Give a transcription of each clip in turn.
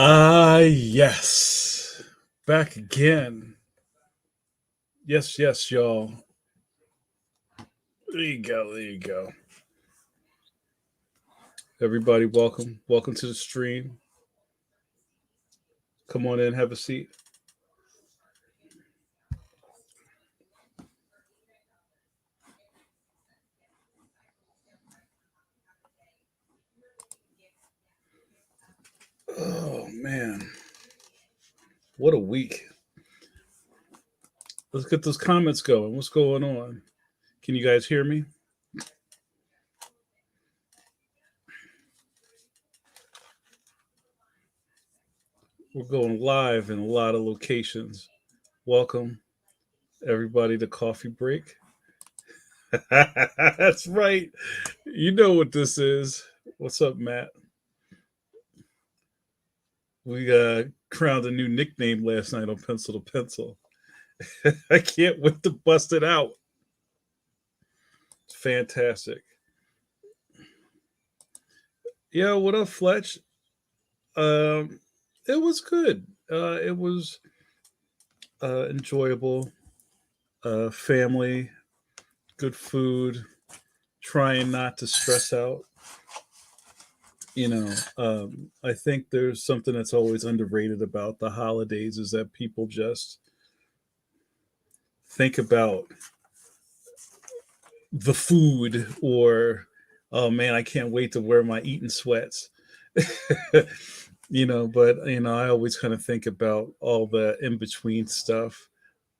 Yes. Back again. Yes, yes, y'all. There you go. There you go. Everybody, welcome. Welcome to the stream. Come on in, have a seat. Oh, man. What a week. Let's get those comments going. What's going on? Can you guys hear me? We're going live in a lot of locations. Welcome, everybody, to Coffee Break. That's right. You know what this is. What's up, Matt? We crowned a new nickname last night on Pencil to Pencil. I can't wait to bust it out. It's fantastic. Yeah, what up, Fletch? Um, it was good. It was enjoyable. Family, good food, trying not to stress out. I think there's something that's always underrated about the holidays is that people just think about the food or, oh man, I can't wait to wear my eating sweats. But I always kind of think about all the in between stuff.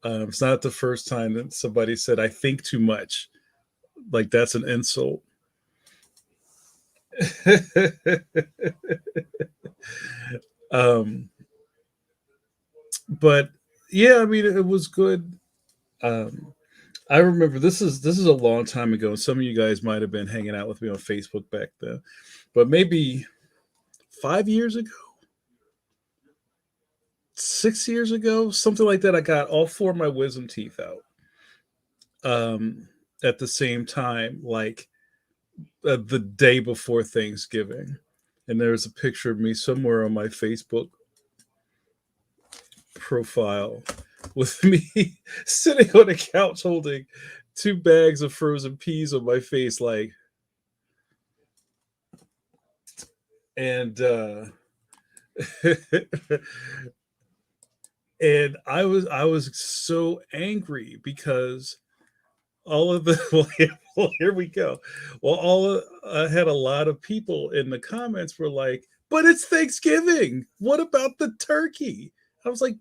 It's not the first time that somebody said I think too much. Like that's an insult. um, but yeah, I mean, it was good. Um, I remember this is a long time ago. Some of you guys might have been hanging out with me on Facebook back then, but maybe 5 years ago, 6 years ago, something like that. I got all four of my wisdom teeth out at the same time, like the day before Thanksgiving. And there's a picture of me somewhere on my Facebook profile with me sitting on a couch holding two bags of frozen peas on my face, like, and and I was so angry because all of the here we go. Well, I had a lot of people in the comments were like, "But it's Thanksgiving. What about the turkey?" I was like,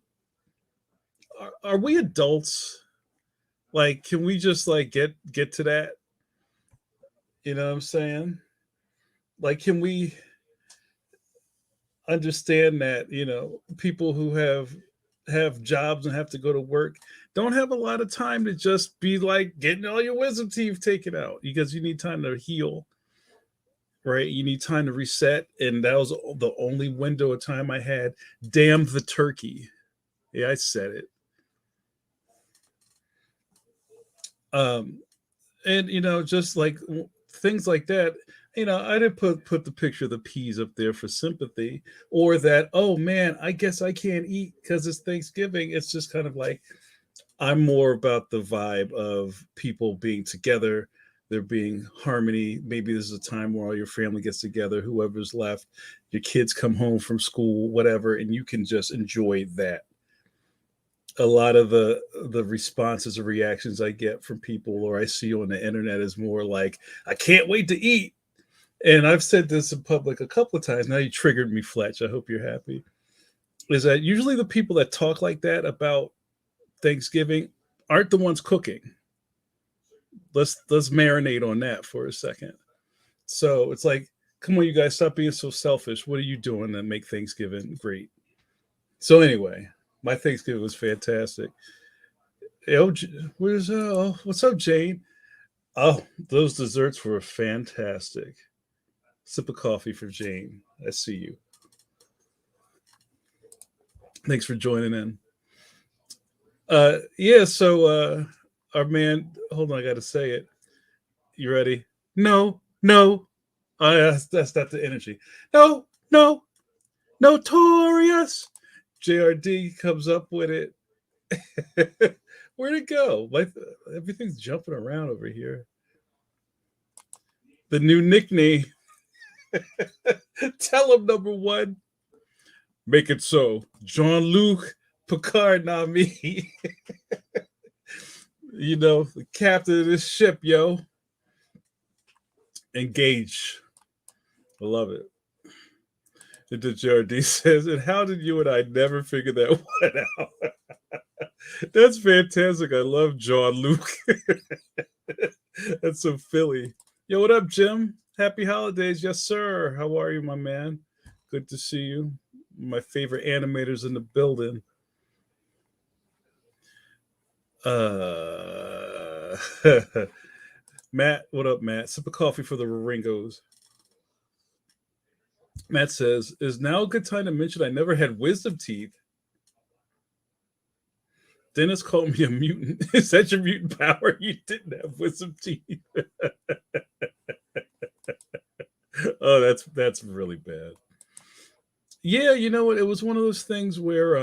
"Are we adults? Like, can we just like get to that? You know what I'm saying? Like, can we understand that people who have jobs and have to go to work don't have a lot of time to just be like getting all your wisdom teeth taken out because you need time to heal, right? You need time to reset, and that was the only window of time I had. Damn the turkey. Yeah, I said it. um and just like things like that. I didn't put the picture of the peas up there for sympathy, or that, oh man, I guess I can't eat because it's Thanksgiving. It's just kind of like, I'm more about the vibe of people being together, there being harmony. Maybe this is a time where all your family gets together, whoever's left, your kids come home from school, whatever, and you can just enjoy that. A lot of the responses or reactions I get from people or I see on the internet is more like, I can't wait to eat. And I've said this in public a couple of times. Now you triggered me, Fletch. I hope you're happy. Is that usually the people that talk like that about Thanksgiving aren't the ones cooking. Let's marinate on that for a second. So it's like, come on, you guys, stop being so selfish. What are you doing to make Thanksgiving great? So anyway, my Thanksgiving was fantastic. Oh, where's what's up, Jane? Oh, those desserts were fantastic. Sip of coffee for Jane. I see you. Thanks for joining in. Yeah, so our man, hold on, I gotta say it. You ready? No, no. Oh, yeah, that's not the energy. No, no. Notorious. JRD comes up with it. Where'd it go? Like everything's jumping around over here. The new nickname. Tell him number one. Make it so. Jean-Luc Picard, not me. You know, the captain of this ship, yo. Engage. I love it. And the JRD says, and how did you and I never figure that one out? That's fantastic. I love Jean-Luc. That's so Philly. Yo, what up, Jim? Happy holidays. Yes, sir. How are you, my man? Good to see you. My favorite animators in the building. Matt, what up, Matt? Sip of coffee for the Ringos. Matt says, is now a good time to mention I never had wisdom teeth? Dennis called me a mutant. Is that your mutant power? You didn't have wisdom teeth. Oh, that's really bad. Yeah, you know what? It was one of those things where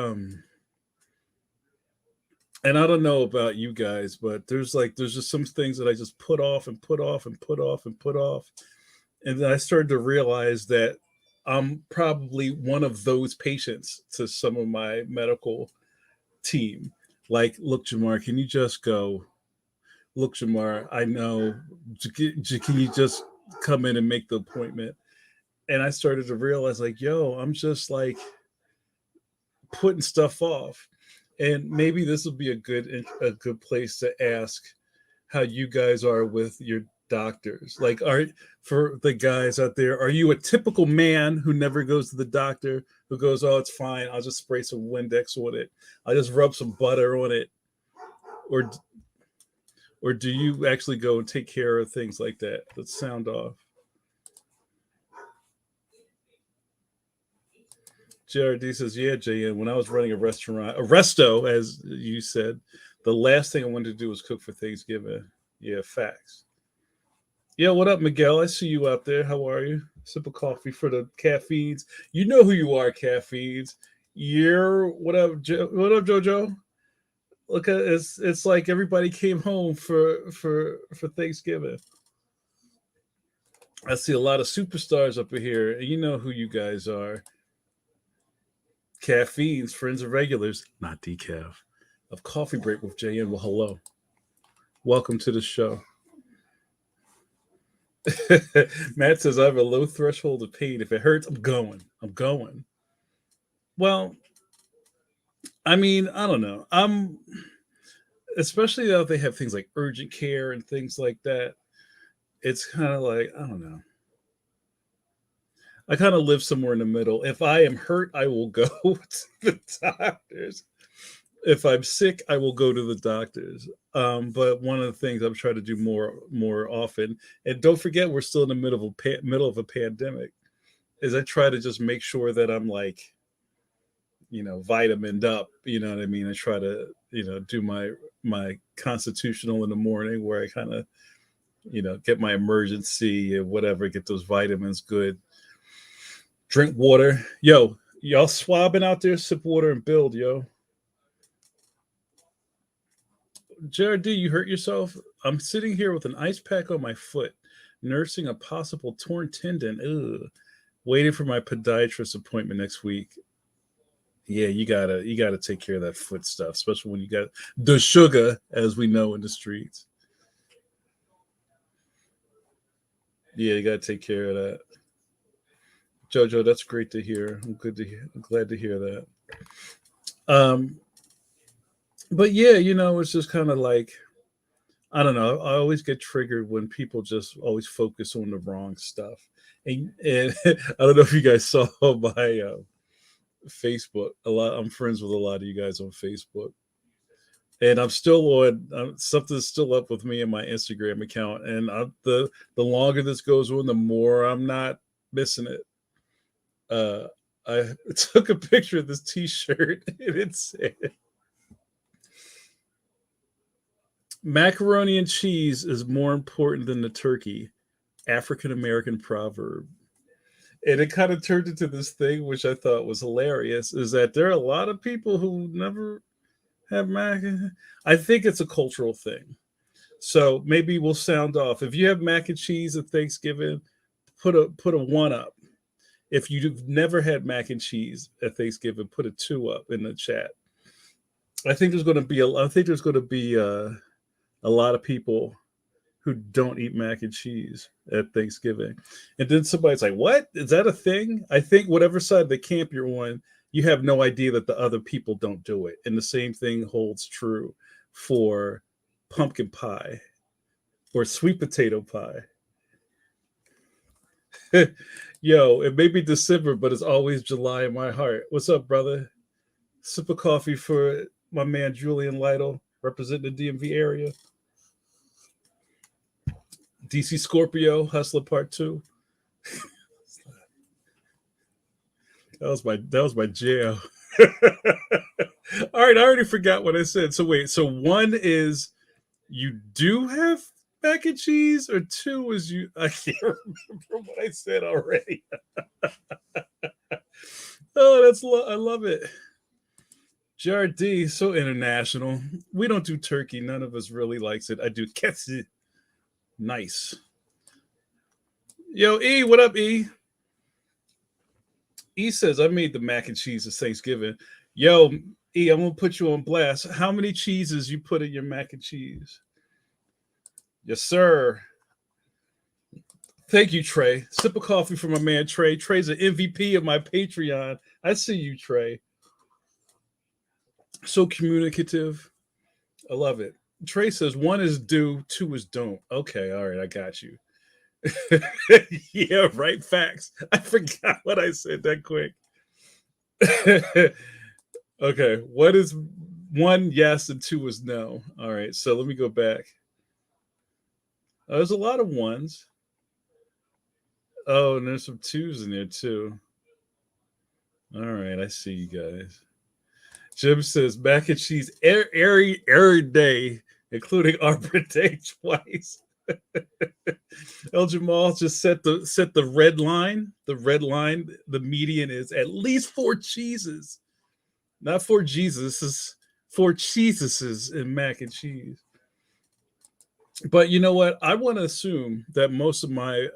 and I don't know about you guys, but there's just some things that I just put off and put off and put off and put off. And then I started to realize that I'm probably one of those patients to some of my medical team. Like, look, Jamar, can you just go? Look, Jamar, I know. Can you just come in and make the appointment? And I started to realize, like, yo, I'm just like putting stuff off. And maybe this will be a good place to ask how you guys are with your doctors. Like, for the guys out there, are you a typical man who never goes to the doctor, who goes, oh, it's fine, I'll just spray some Windex on it, I'll just rub some butter on it, or do you actually go and take care of things like that? Let's sound off. JRD says, yeah, JN, when I was running a restaurant, a resto, as you said, the last thing I wanted to do was cook for Thanksgiving. Yeah, facts. Yeah, what up, Miguel? I see you out there. How are you? Sip of coffee for the caffeines. You know who you are, caffeines. You're what up, what up, Jojo? Look at it's like everybody came home for Thanksgiving. I see a lot of superstars up here, and you know who you guys are. Caffeines, friends of regulars, not decaf. Of Coffee Break with JN. Well, hello. Welcome to the show. Matt says I have a low threshold of pain. If it hurts, I'm going. I'm going. Well, I mean, I don't know. I'm especially now they have things like urgent care and things like that. It's kind of like, I don't know. I kind of live somewhere in the middle. If I am hurt, I will go to the doctors. If I'm sick, I will go to the doctors. But one of the things I'm trying to do more often, and don't forget, we're still in the middle of a pandemic, is I try to just make sure that I'm like, vitamined up. You know what I mean? I try to, do my constitutional in the morning where I kind of, get my emergency or whatever, get those vitamins good. Drink water. Yo, y'all swabbing out there, sip water and build, yo. JRD, you hurt yourself? I'm sitting here with an ice pack on my foot, nursing a possible torn tendon. Ugh. Waiting for my podiatrist appointment next week. Yeah, you gotta take care of that foot stuff, especially when you got the sugar, as we know in the streets. Yeah, you gotta take care of that. Jojo, that's great to hear. I'm glad to hear that. Um, but yeah, it's just kind of like, I don't know. I always get triggered when people just always focus on the wrong stuff. And I don't know if you guys saw my Facebook. I'm friends with a lot of you guys on Facebook, and I'm still on. Something's still up with me and my Instagram account. And the longer this goes on, the more I'm not missing it. I took a picture of this T-shirt, and it said, "Macaroni and cheese is more important than the turkey." African American proverb. And it kind of turned into this thing, which I thought was hilarious, is that there are a lot of people who never have mac. I think it's a cultural thing. So maybe we'll sound off. If you have mac and cheese at Thanksgiving, put a one up. If you've never had mac and cheese at Thanksgiving, put a two up in the chat. I think there's going to be a lot of people who don't eat mac and cheese at Thanksgiving. And then somebody's like, "What? Is that a thing?" I think whatever side of the camp you're on, you have no idea that the other people don't do it. And the same thing holds true for pumpkin pie or sweet potato pie. Yo, it may be December, but it's always July in my heart. What's up, brother? Sip of coffee for my man Julian Lytle, representing the DMV area. DC Scorpio, Hustler Part 2. That was my jam. All right, I already forgot what I said. So wait, so one is you do have mac and cheese, or two is you I can't remember what I said already. Oh, I love it. JRD, so international. We don't do turkey. None of us really likes it. I do ketsi. Nice. Yo, E, what up, E? E says, I made the mac and cheese this Thanksgiving. Yo, E, I'm going to put you on blast. How many cheeses you put in your mac and cheese? Yes, sir. Thank you, Trey. Sip of coffee for my man, Trey. Trey's an MVP of my Patreon. I see you, Trey. So communicative. I love it. Trey says, one is do, two is don't. Okay, all right, I got you. Yeah, right. Facts. I forgot what I said that quick. Okay, what is one yes and two is no? All right, so let me go back. There's a lot of ones. Oh, and there's some twos in there too. All right, I see you guys. Jim says mac and cheese every day, including Arbor Day twice. El Jamal just set the red line. The red line, the median is at least 4 cheeses. Not 4 Jesus, is 4 cheeses in mac and cheese. But you know what? I want to assume that most of my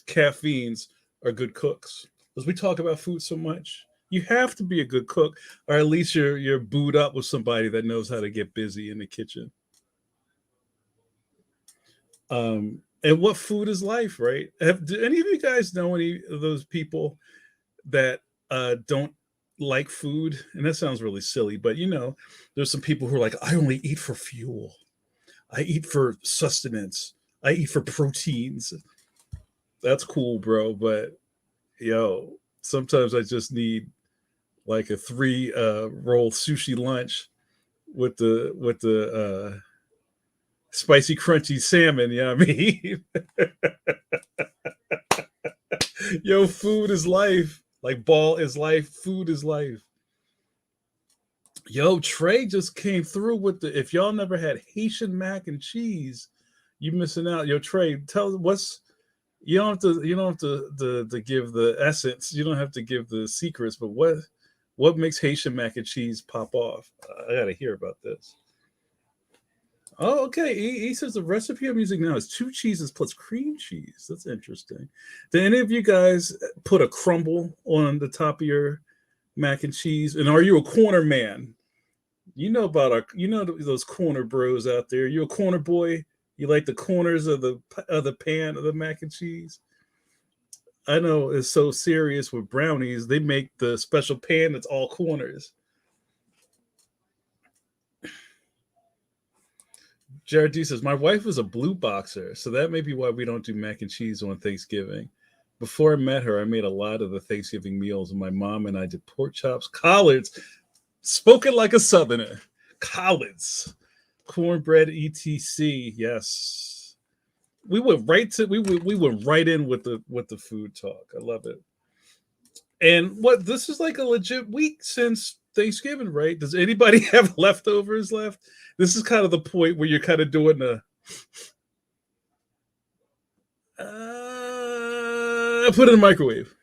caffeines are good cooks. Because we talk about food so much. You have to be a good cook, or at least you're booed up with somebody that knows how to get busy in the kitchen. And what food is life, right? Do any of you guys know any of those people that don't like food? And that sounds really silly, but there's some people who are like, I only eat for fuel. I eat for sustenance. I eat for proteins. That's cool, bro. But sometimes I just need like a 3 roll sushi lunch with the spicy crunchy salmon. Yeah, you know what I mean? Yo, food is life. Like ball is life, food is life. Yo, Trey just came through with if y'all never had Haitian mac and cheese, you missing out. Yo, Trey, tell you don't have to give the essence. You don't have to give the secrets, but what makes Haitian mac and cheese pop off? I gotta hear about this. Oh, okay. He says the recipe I'm using now is 2 cheeses plus cream cheese. That's interesting. Did any of you guys put a crumble on the top of your mac and cheese? And are you a corner man? You know about those corner bros out there. You a corner boy? You like the corners of the pan of the mac and cheese? I know it's so serious with brownies. They make the special pan that's all corners. Jared D says, my wife was a blue boxer, so that may be why we don't do mac and cheese on Thanksgiving. Before I met her, I made a lot of the Thanksgiving meals, and my mom and I did pork chops, collards, spoken like a Southerner, collards, cornbread, etc. Yes, we went right in with the food talk. I love it. And this is like a legit week since Thanksgiving, right? Does anybody have leftovers left? This is kind of the point where you're kind of doing the Put it in the microwave.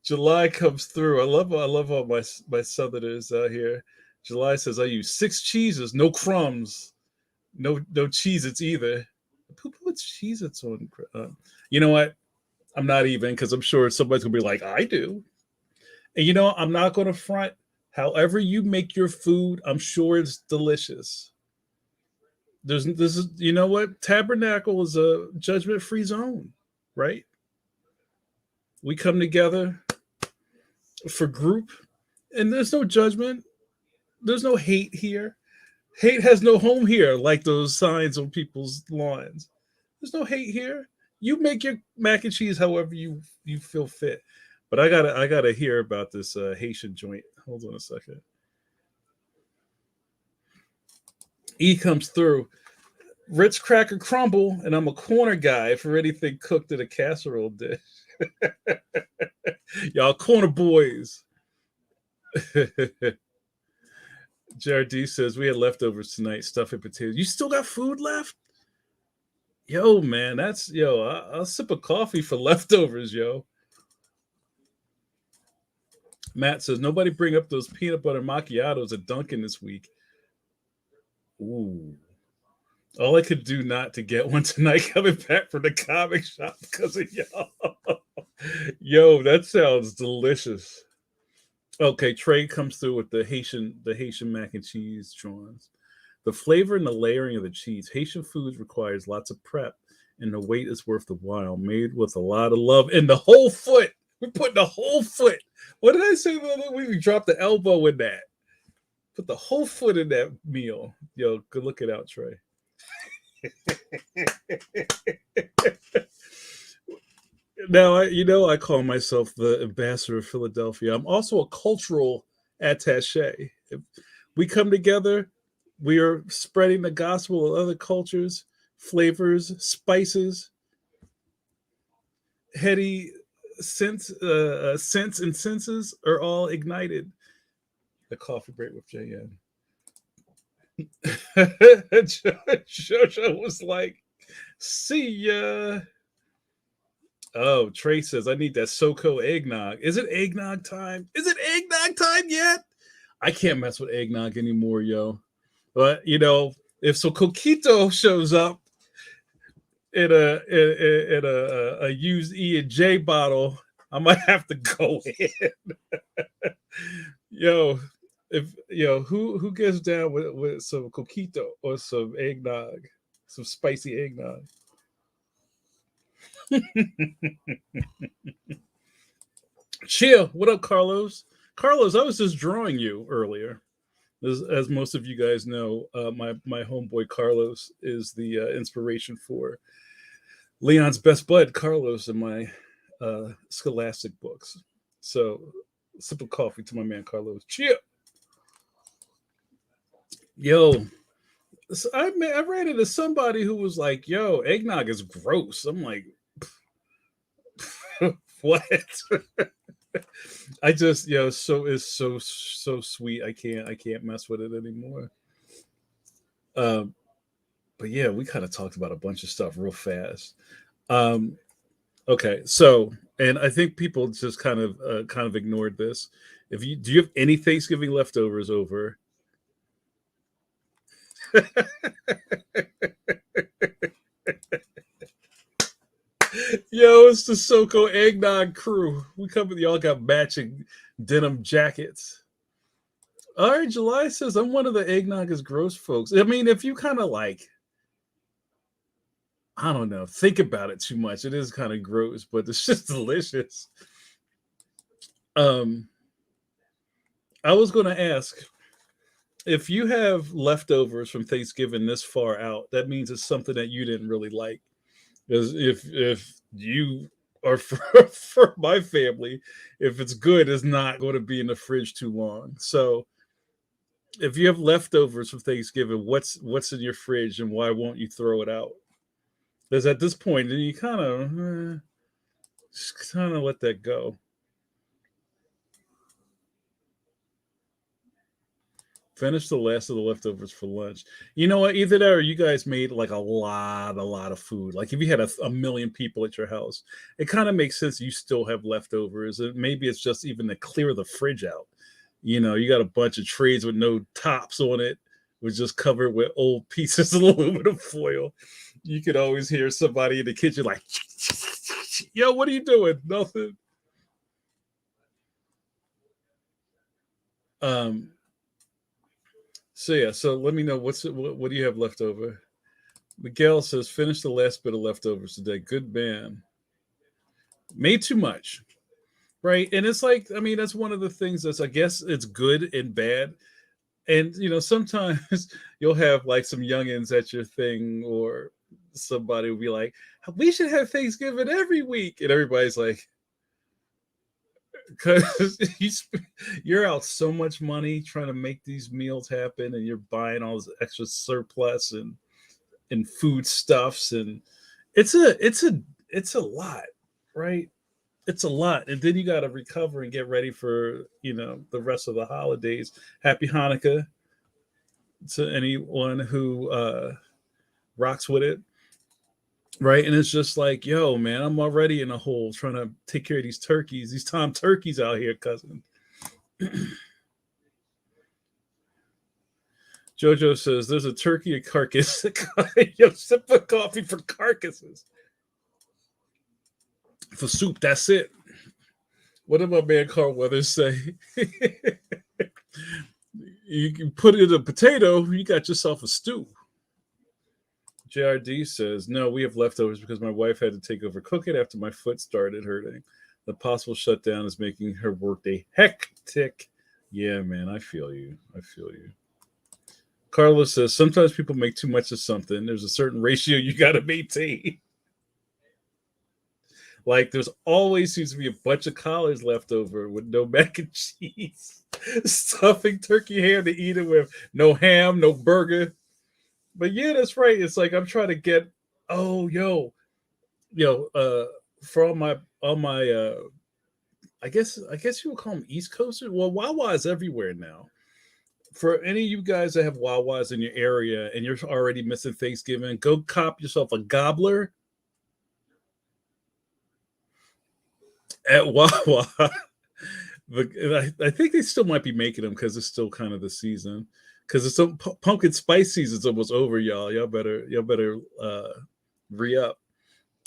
July comes through. I love all my Southerners out here. July says I use 6 cheeses, no crumbs, no Cheez-Its either. Who puts Cheez-Its on? You know what? I'm not even because I'm sure somebody's gonna be like, I do. And I'm not gonna front. However you make your food, I'm sure it's delicious. This is what? Tabernacle is a judgment-free zone, right? We come together for group, and there's no judgment. There's no hate here. Hate has no home here, like those signs on people's lawns. There's no hate here. You make your mac and cheese however you feel fit. But I gotta hear about this Haitian joint. Hold on a second. E comes through. Ritz cracker crumble, and I'm a corner guy for anything cooked in a casserole dish. Y'all corner boys. JRD says we had leftovers tonight, stuffed and potatoes. You still got food left? Yo, man, I'll sip a coffee for leftovers, yo. Matt says nobody bring up those peanut butter macchiatos at Dunkin' this week. Ooh. All I could do not to get one tonight coming back from the comic shop because of y'all. Yo, that sounds delicious. Okay, Trey comes through with the Haitian mac and cheese Johns. The flavor and the layering of the cheese. Haitian foods requires lots of prep, and the wait is worth the while. Made with a lot of love. And the whole foot. We're putting the whole foot. What did I say the other week? We dropped the elbow in that. Put the whole foot in that meal. Yo, good looking out, Trey. Now, I call myself the ambassador of Philadelphia. I'm also a cultural attaché. If we come together, we are spreading the gospel of other cultures, flavors, spices, heady scents and senses are all ignited. The coffee break with JN. Jojo was like, see ya. Oh, Trey says, I need that SoCo eggnog. Is it eggnog time? Is it eggnog time yet? I can't mess with eggnog anymore, yo. But, if Socoquito shows up in a used E&J bottle, I might have to go in. Yo, who gets down with some coquito or some eggnog, some spicy eggnog? Chill. What up, Carlos? Carlos, I was just drawing you earlier. As most of you guys know, my homeboy Carlos is the inspiration for Leon's best bud, Carlos, in my Scholastic books. So, sip of coffee to my man Carlos. Chill. Yo, so I ran into somebody who was like, "Yo, eggnog is gross." I'm like, what? I just, so it's so sweet. I can't mess with it anymore. But yeah, we kind of talked about a bunch of stuff real fast. Okay, so and I think people just kind of ignored this. Do you have any Thanksgiving leftovers over? Yo, it's the SoCo eggnog crew. Y'all got matching denim jackets. All right, July says I'm one of the eggnog is gross folks. I mean, if you kind of like, I don't know, think about it too much, it is kind of gross, but it's just delicious. I was going to ask if you have leftovers from Thanksgiving this far out, that means it's something that you didn't really like. Because if you are for my family, if it's good, it's not going to be in the fridge too long. So if you have leftovers from Thanksgiving, what's in your fridge and why won't you throw it out? Because at this point, you kind of let that go. Finish the last of the leftovers for lunch. You know what? Either that or you guys made like a lot of food. Like if you had a million people at your house, it kind of makes sense you still have leftovers. And maybe it's just even to clear the fridge out. You got a bunch of trays with no tops on it, was just covered with old pieces of aluminum foil. You could always hear somebody in the kitchen like, yo, what are you doing? Nothing. Um, so yeah, so let me know what do you have left over? Miguel says, finish the last bit of leftovers today. Good man. Made too much. Right. And it's like, I mean, that's one of the things that's, I guess it's good and bad. And, sometimes you'll have like some youngins at your thing, or somebody will be like, we should have Thanksgiving every week. And everybody's like, because you're out so much money trying to make these meals happen, and you're buying all this extra surplus and food stuffs, and it's a lot, right? It's a lot, and then you got to recover and get ready for the rest of the holidays. Happy Hanukkah to anyone who rocks with it, right? And it's just like, yo, man, I'm already in a hole trying to take care of these turkeys, these tom turkeys out here, cousin. Jojo says there's a turkey carcass. Yo, sip of coffee for carcasses. For soup, that's it. What did my man Carl Weathers say? You can put it in a potato, you got yourself a stew. JRD says, no, we have leftovers because my wife had to take over cooking after my foot started hurting. The possible shutdown is making her workday hectic. Yeah, man, I feel you. I feel you. Carlos says, sometimes people make too much of something. There's a certain ratio you got to maintain. Like, there's always seems to be a bunch of collards left over with no mac and cheese. Stuffing turkey ham to eat it with. No ham, no burger. But yeah, that's right. It's like I'm trying to get, oh, yo, for all my I guess you would call them East Coasters. Well, Wawa is everywhere now. For any of you guys that have Wawas in your area and you're already missing Thanksgiving, go cop yourself a gobbler at Wawa. I think they still might be making them because it's still kind of the season. Because it's some pumpkin spice season's almost over, y'all. Y'all better re up.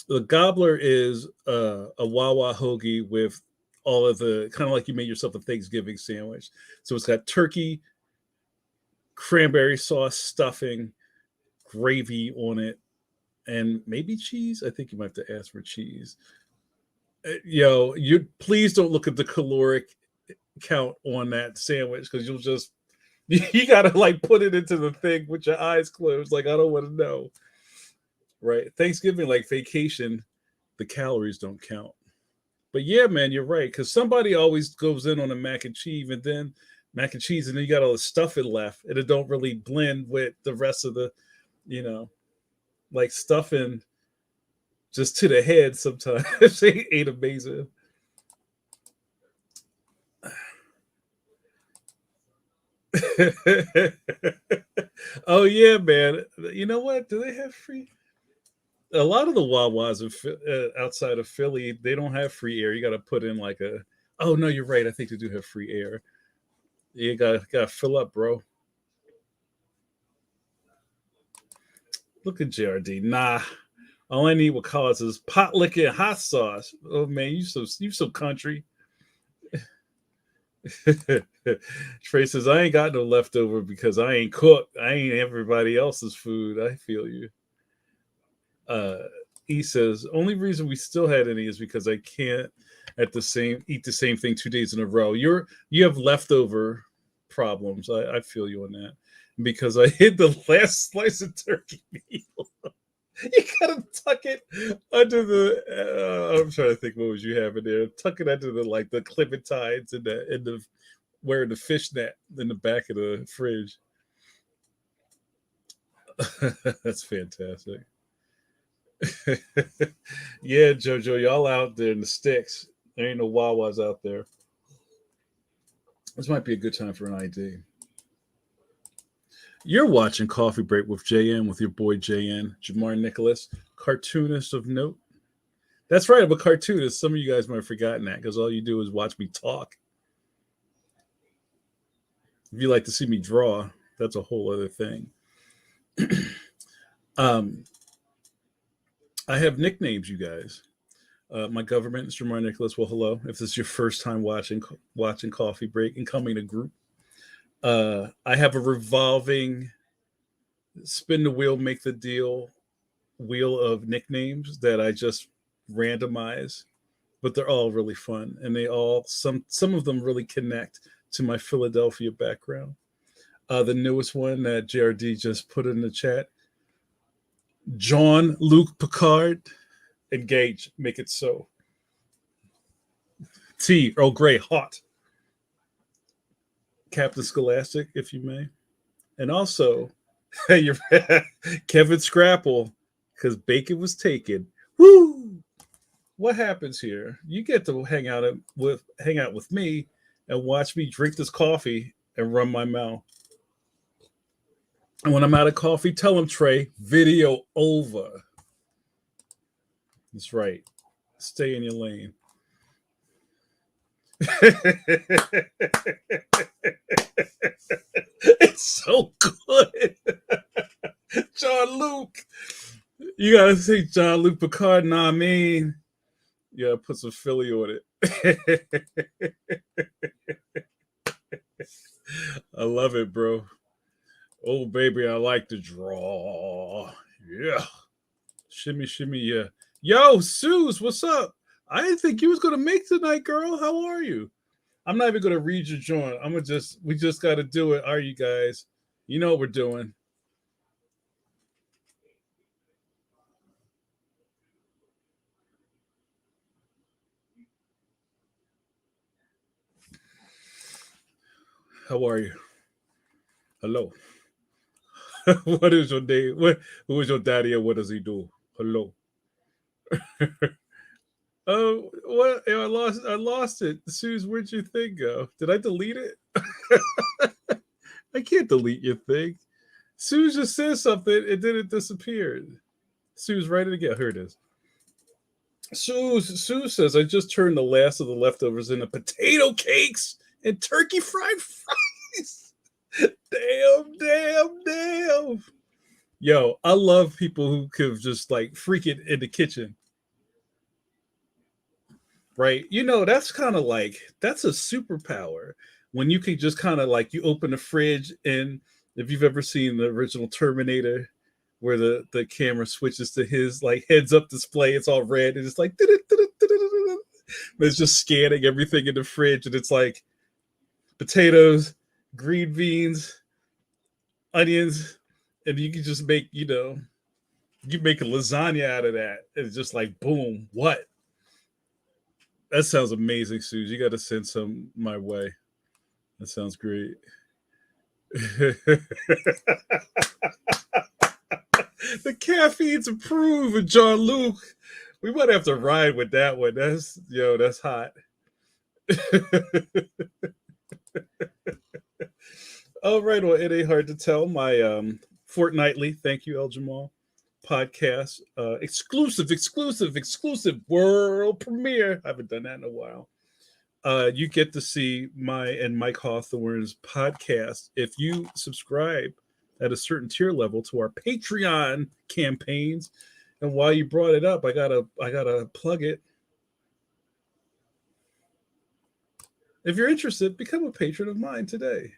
The gobbler is a Wawa hoagie with all of the kind of like you made yourself a Thanksgiving sandwich. So it's got turkey, cranberry sauce, stuffing, gravy on it, and maybe cheese. I think you might have to ask for cheese. Yo, you please don't look at the caloric count on that sandwich because you'll just you gotta like put it into the thing with your eyes closed. Like I don't want to know. Right? Thanksgiving, like vacation, the calories don't count. But yeah, man, you're right. Because somebody always goes in on a mac and cheese, and then you got all the stuff it left, and it don't really blend with the rest of the, you know, like stuffing just to the head. Sometimes ain't amazing. Oh yeah, man. You know what? Do they have free? A lot of the Wawas outside of Philly, they don't have free air. You got to put in like a. Oh no, you're right. I think they do have free air. You got to fill up, bro. Look at JRD. Nah, all I need with college is pot liquor and hot sauce. Oh man, you so country. Trey says I ain't got no leftover because I ain't cooked. I ain't everybody else's food. I feel you. Uh, he says only reason we still had any is because I can't eat the same thing 2 days in a row. You have leftover problems. I feel you on that because I hid the last slice of turkey meat. You gotta tuck it under the. I'm trying to think what was you having there. Tuck it under the like the clementines in the wearing the fishnet in the back of the fridge. That's fantastic. Yeah, Jojo, y'all out there in the sticks. There ain't no Wawas out there. This might be a good time for an ID. You're watching Coffee Break with JN with your boy JN, Jamar Nicholas, cartoonist of note. That's right, I'm a cartoonist. Some of you guys might have forgotten that because all you do is watch me talk. If you like to see me draw, that's a whole other thing. um, I have nicknames, you guys. My government is Jamar Nicholas. Well, hello. If this is your first time watching Coffee Break and coming to group, I have a revolving spin the wheel, make the deal wheel of nicknames that I just randomize, but they're all really fun, and they all some of them really connect to my Philadelphia background. The newest one that JRD just put in the chat, John Luke Picard, engage, make it so. T, Earl Grey, hot. Captain Scholastic, if you may. And also, Kevin Scrapple, because bacon was taken. Woo! What happens here? You get to hang out with me and watch me drink this coffee and run my mouth. And when I'm out of coffee, tell him, Trey, video over. That's right. Stay in your lane. It's so good. John Luke. You gotta say John Luke Picard, nah, I mean. You gotta put some Philly on it. I love it, bro. Oh, baby, I like to draw. Yeah. Shimmy, shimmy, yeah. Yo, Suze, what's up? I didn't think you was gonna make tonight, girl. How are you? I'm not even gonna read your joint. We just gotta do it. Are you guys? You know what we're doing. How are you? Hello. What is your name? Who is your daddy and what does he do? Hello. Oh, what? I lost it. Suze, where'd your thing go? Did I delete it? I can't delete your thing. Suze just said something and then it disappeared. Suze, write it again. Here it is. Sue says, I just turned the last of the leftovers into potato cakes and turkey fried fries. Damn. Yo, I love people who could just like freak it in the kitchen. Right? You know, that's kind of like, that's a superpower when you can just kind of like, you open the fridge, and if you've ever seen the original Terminator, where the camera switches to his like heads up display, it's all red, and it's like, it's just scanning everything in the fridge, and it's like potatoes, green beans, onions, and you can just make, you make a lasagna out of that. It's just like, boom, what? That sounds amazing, Suze. You got to send some my way. That sounds great. The caffeine's approved, John Luke. We might have to ride with that one. That's hot. All right, well, it ain't hard to tell. My fortnightly, thank you, El Jamal, podcast, exclusive world premiere. I haven't done that in a while. You get to see my and Mike Hawthorne's podcast if you subscribe at a certain tier level to our Patreon campaigns. And while you brought it up, I gotta plug it. If you're interested, become a patron of mine today.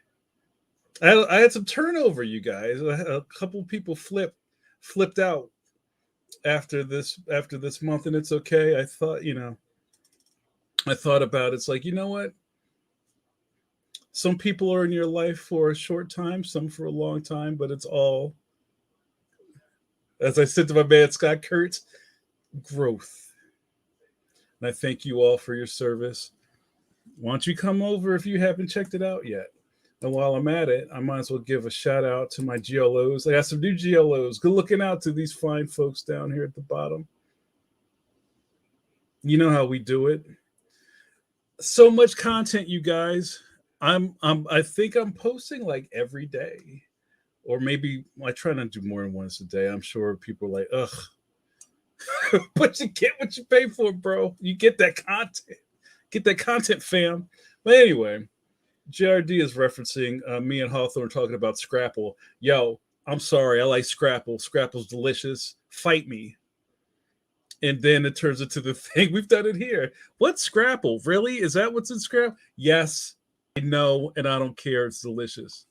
I had some turnover, you guys. A couple people flipped out after this month, and it's okay. I thought about it. It's like, you know what? Some people are in your life for a short time, some for a long time, but it's all, as I said to my man Scott Kurtz, growth. And I thank you all for your service. Why don't you come over if you haven't checked it out yet? And while I'm at it, I might as well give a shout out to my GLOs. I got some new GLOs. Good looking out to these fine folks down here at the bottom. You know how we do it. So much content, you guys. I think I'm posting like every day or maybe I try not to do more than once a day. I'm sure people are like, ugh, but you get what you pay for, bro. You get that content. Get that content, fam. But anyway, JRD is referencing me and Hawthorne talking about Scrapple. Yo, I'm sorry. I like Scrapple. Scrapple's delicious. Fight me. And then it turns into the thing. We've done it here. What's Scrapple? Really? Is that what's in Scrapple? Yes, I know, and I don't care. It's delicious.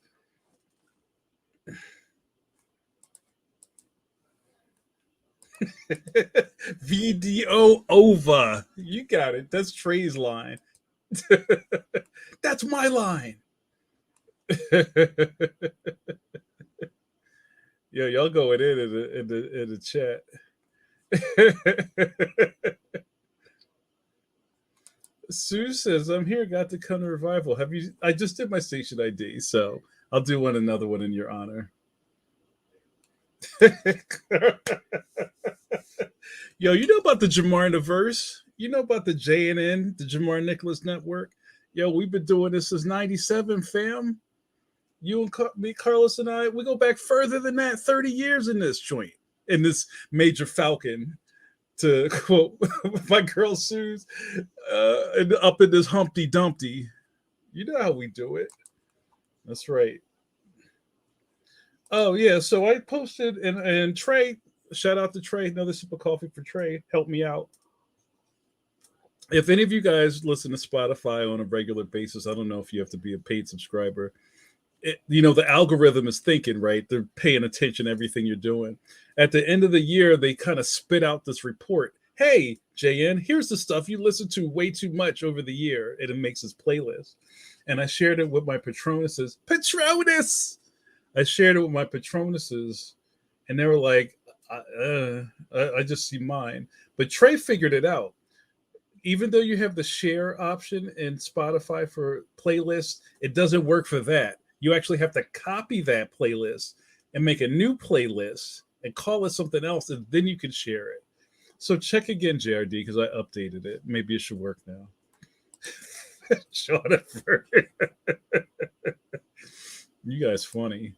VDO over. You got it. That's Trey's line. That's my line. Yeah, y'all going in the chat. Sue says, "I'm here. Got to come to revival. Have you? I just did my station ID, so I'll do another one in your honor." Yo, you know about the Jamar Verse? You know about the JNN, the Jamar Nicholas Network? Yo, we've been doing this since '97, fam. You and me, Carlos, and I, we go back further than that, 30 years in this joint, in this Major Falcon. To quote my girl Sue's, up in this Humpty Dumpty. You know how we do it. That's right. Oh yeah, so I posted and Trey, shout out to Trey, another sip of coffee for Trey, help me out. If any of you guys listen to Spotify on a regular basis, I don't know if you have to be a paid subscriber. The algorithm is thinking, right? They're paying attention to everything you're doing. At the end of the year, they kind of spit out this report. Hey, JN, here's the stuff you listened to way too much over the year. And it makes this playlist. And I shared it with my Patronuses. Patronus! I shared it with my Patronuses. And they were like, I just see mine. But Trey figured it out. Even though you have the share option in Spotify for playlists, it doesn't work for that. You actually have to copy that playlist and make a new playlist and call it something else, and then you can share it. So check again, JRD, because I updated it. Maybe it should work now. Jonathan. You guys funny.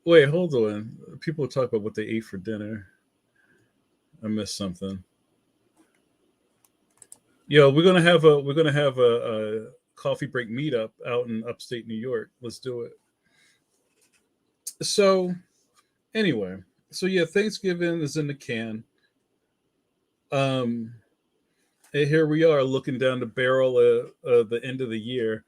Wait, hold on. People talk about what they ate for dinner. I missed something. Yo, we're gonna have a coffee break meetup out in upstate New York. Let's do it. So anyway, so yeah, Thanksgiving is in the can. Um, and here we are looking down the barrel of the end of the year.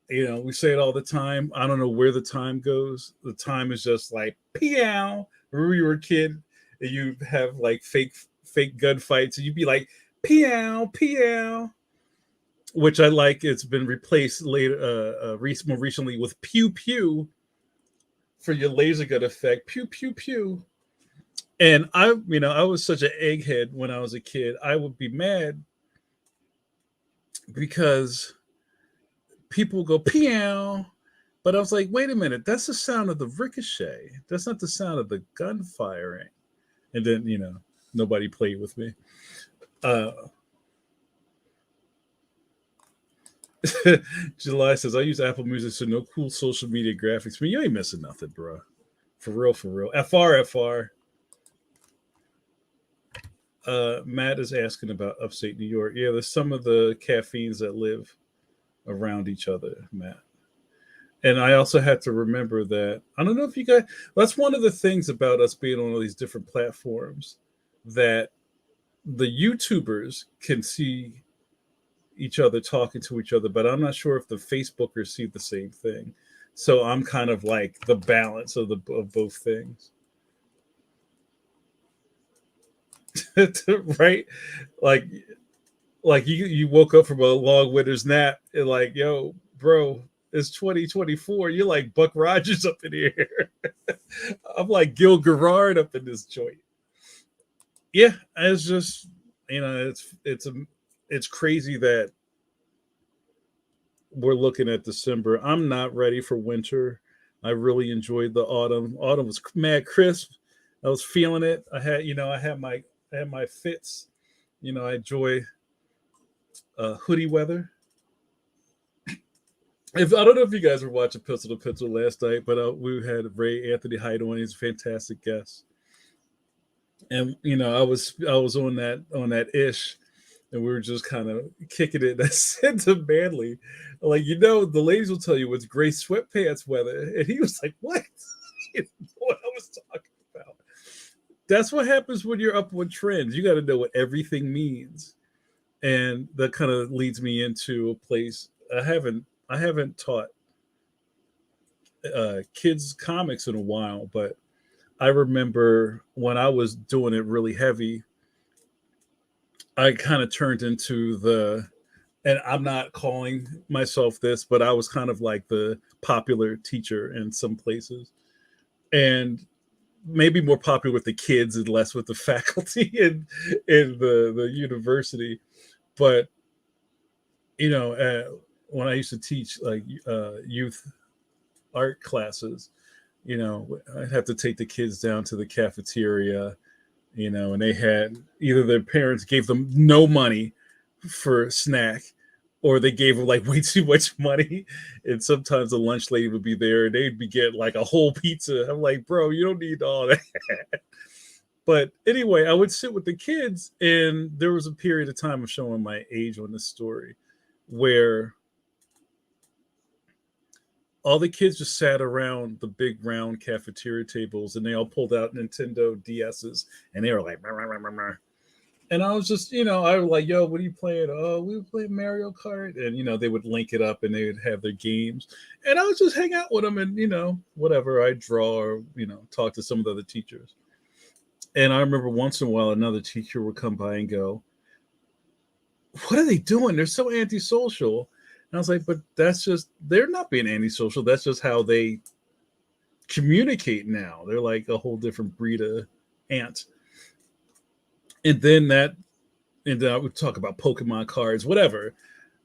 We say it all the time. I don't know where the time goes. The time is just like peow. Remember you were a kid and you have like fake gunfights and you'd be like peow peow, which I like. It's been replaced later, more recently with pew pew for your laser gun effect. Pew pew pew. And I was such an egghead when I was a kid. I would be mad because people go pew, but I was like, wait a minute, that's the sound of the ricochet. That's not the sound of the gun firing. And then nobody played with me. July says I use Apple Music, so no cool social media graphics. I mean, you ain't missing nothing, bro. For real, for real. FR. Matt is asking about upstate New York. Yeah, there's some of the caffeines that live around each other, Matt. And I also had to remember that I don't know if you guys. That's one of the things about us being on all these different platforms, that the YouTubers can see each other talking to each other, but I'm not sure if the Facebookers see the same thing. So I'm kind of like the balance of both things. Right? Like you woke up from a long winter's nap and like, yo, bro, it's 2024. You're like Buck Rogers up in here. I'm like Gil Gerard up in this joint. Yeah, it's just it's crazy that we're looking at December. I'm not ready for winter. I really enjoyed the autumn. Autumn was mad crisp. I was feeling it. I had my fits. I enjoy hoodie weather. If I don't know if you guys were watching Pencil to Pencil last night, but we had Ray Anthony Hyde on. He's a fantastic guest, and I was on that ish, and we were just kind of kicking it. I said to Manley, like, the ladies will tell you it's gray sweatpants weather, and he was like, "What?" He didn't know what I was talking about. That's what happens when you're up with trends. You got to know what everything means, and that kind of leads me into a place I haven't taught kids comics in a while, but I remember when I was doing it really heavy, I kind of turned into and I'm not calling myself this, but I was kind of like the popular teacher in some places, and maybe more popular with the kids and less with the faculty in the university. But when I used to teach like youth art classes, I'd have to take the kids down to the cafeteria, and they had either their parents gave them no money for a snack, or they gave them like way too much money. And sometimes the lunch lady would be there and they'd be getting like a whole pizza. I'm like, bro, you don't need all that. But anyway, I would sit with the kids, and there was a period of time of showing my age on this story where all the kids just sat around the big round cafeteria tables, and they all pulled out Nintendo DSs, and they were like, "Rah, rah, rah, rah, rah." And I was just, I was like, "Yo, what are you playing?" "Oh, we were playing Mario Kart," and they would link it up, and they would have their games, and I would just hang out with them, and whatever I draw, or talk to some of the other teachers. And I remember once in a while another teacher would come by and go, "What are they doing? They're so antisocial." And I was like, "But that's just they're not being antisocial. That's just how they communicate now. They're like a whole different breed of ant." And then I would talk about Pokemon cards, whatever.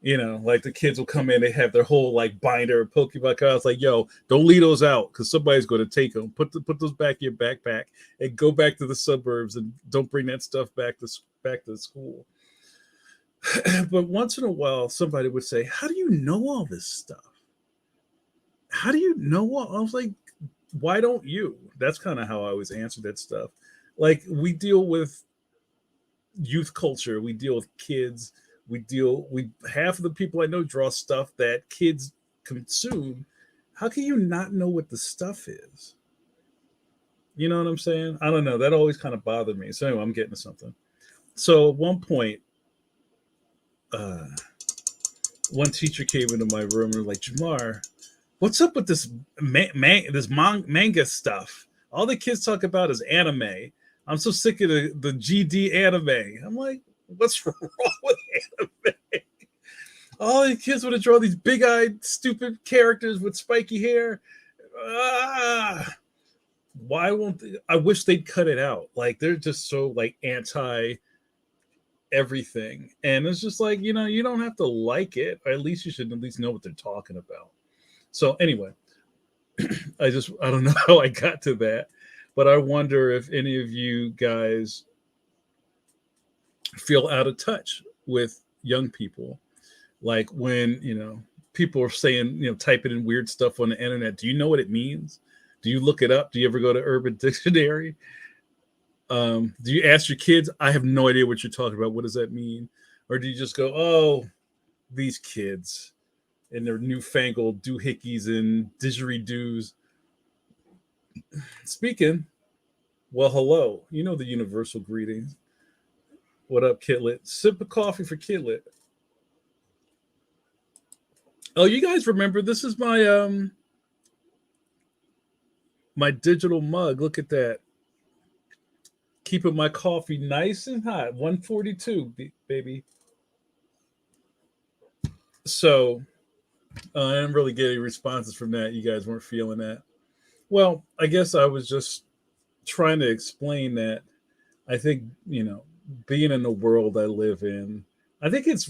Like the kids will come in, they have their whole like binder of Pokemon cards. Like, yo, don't leave those out because somebody's going to take them. Put those back in your backpack and go back to the suburbs, and don't bring that stuff back to school. But once in a while, somebody would say, "How do you know all this stuff? How do you know all?" I was like, "Why don't you?" That's kind of how I always answer that stuff. Like, we deal with youth culture, we deal with kids, we half of the people I know draw stuff that kids consume. How can you not know what the stuff is? You know what I'm saying? I don't know. That always kind of bothered me. So anyway, I'm getting to something. So at one point, uh, one teacher came into my room and was like, "Jamar, what's up with this manga stuff? All the kids talk about is anime. I'm so sick of the GD anime." I'm like, "What's wrong with anime? All the kids want to draw these big-eyed, stupid characters with spiky hair. Ah, why won't they? I wish they'd cut it out. Like, they're just so like anti everything, and it's just like, you don't have to like it, or at least you should at least know what they're talking about." So anyway, I don't know how I got to that, but I wonder if any of you guys feel out of touch with young people. Like when, people are saying, typing in weird stuff on the internet. Do you know what it means? Do you look it up? Do you ever go to Urban Dictionary? Do you ask your kids? "I have no idea what you're talking about. What does that mean?" Or do you just go, "Oh, these kids and their newfangled doohickeys and didgeridoos." Speaking, well, hello. You know the universal greetings. What up, Kitlet? Sip of coffee for Kitlet. Oh, you guys remember this is my digital mug. Look at that. Keeping my coffee nice and hot. 142, baby. So I didn't really get any responses from that. You guys weren't feeling that. Well, I guess I was just trying to explain that I think, being in the world I live in, I think it's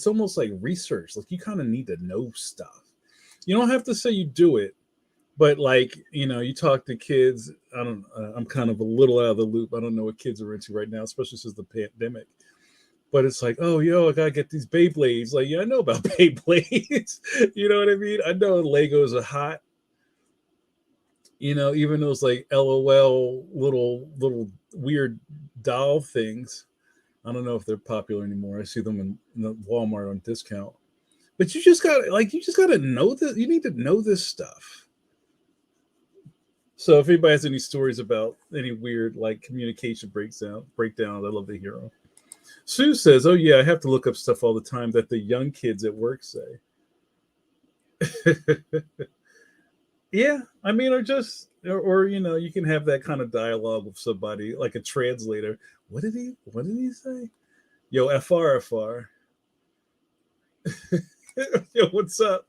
almost like research. Like, you kind of need to know stuff. You don't have to say you do it, but like, you talk to kids. I don't, I'm kind of a little out of the loop. I don't know what kids are into right now, especially since the pandemic. but it's like, oh, yo, I gotta get these Beyblades. Like, yeah, I know about Beyblades. You know what I mean? I know Legos are hot. Even those like LOL little weird doll things. I don't know if they're popular anymore. I see them in the Walmart on discount. But you just gotta know this. You need to know this stuff. So if anybody has any stories about any weird like communication breakdowns, I love to hear them. Sue says, "Oh yeah, I have to look up stuff all the time that the young kids at work say." Yeah, I mean, or you can have that kind of dialogue with somebody like a translator. What did he say? Yo, FR. Yo, what's up?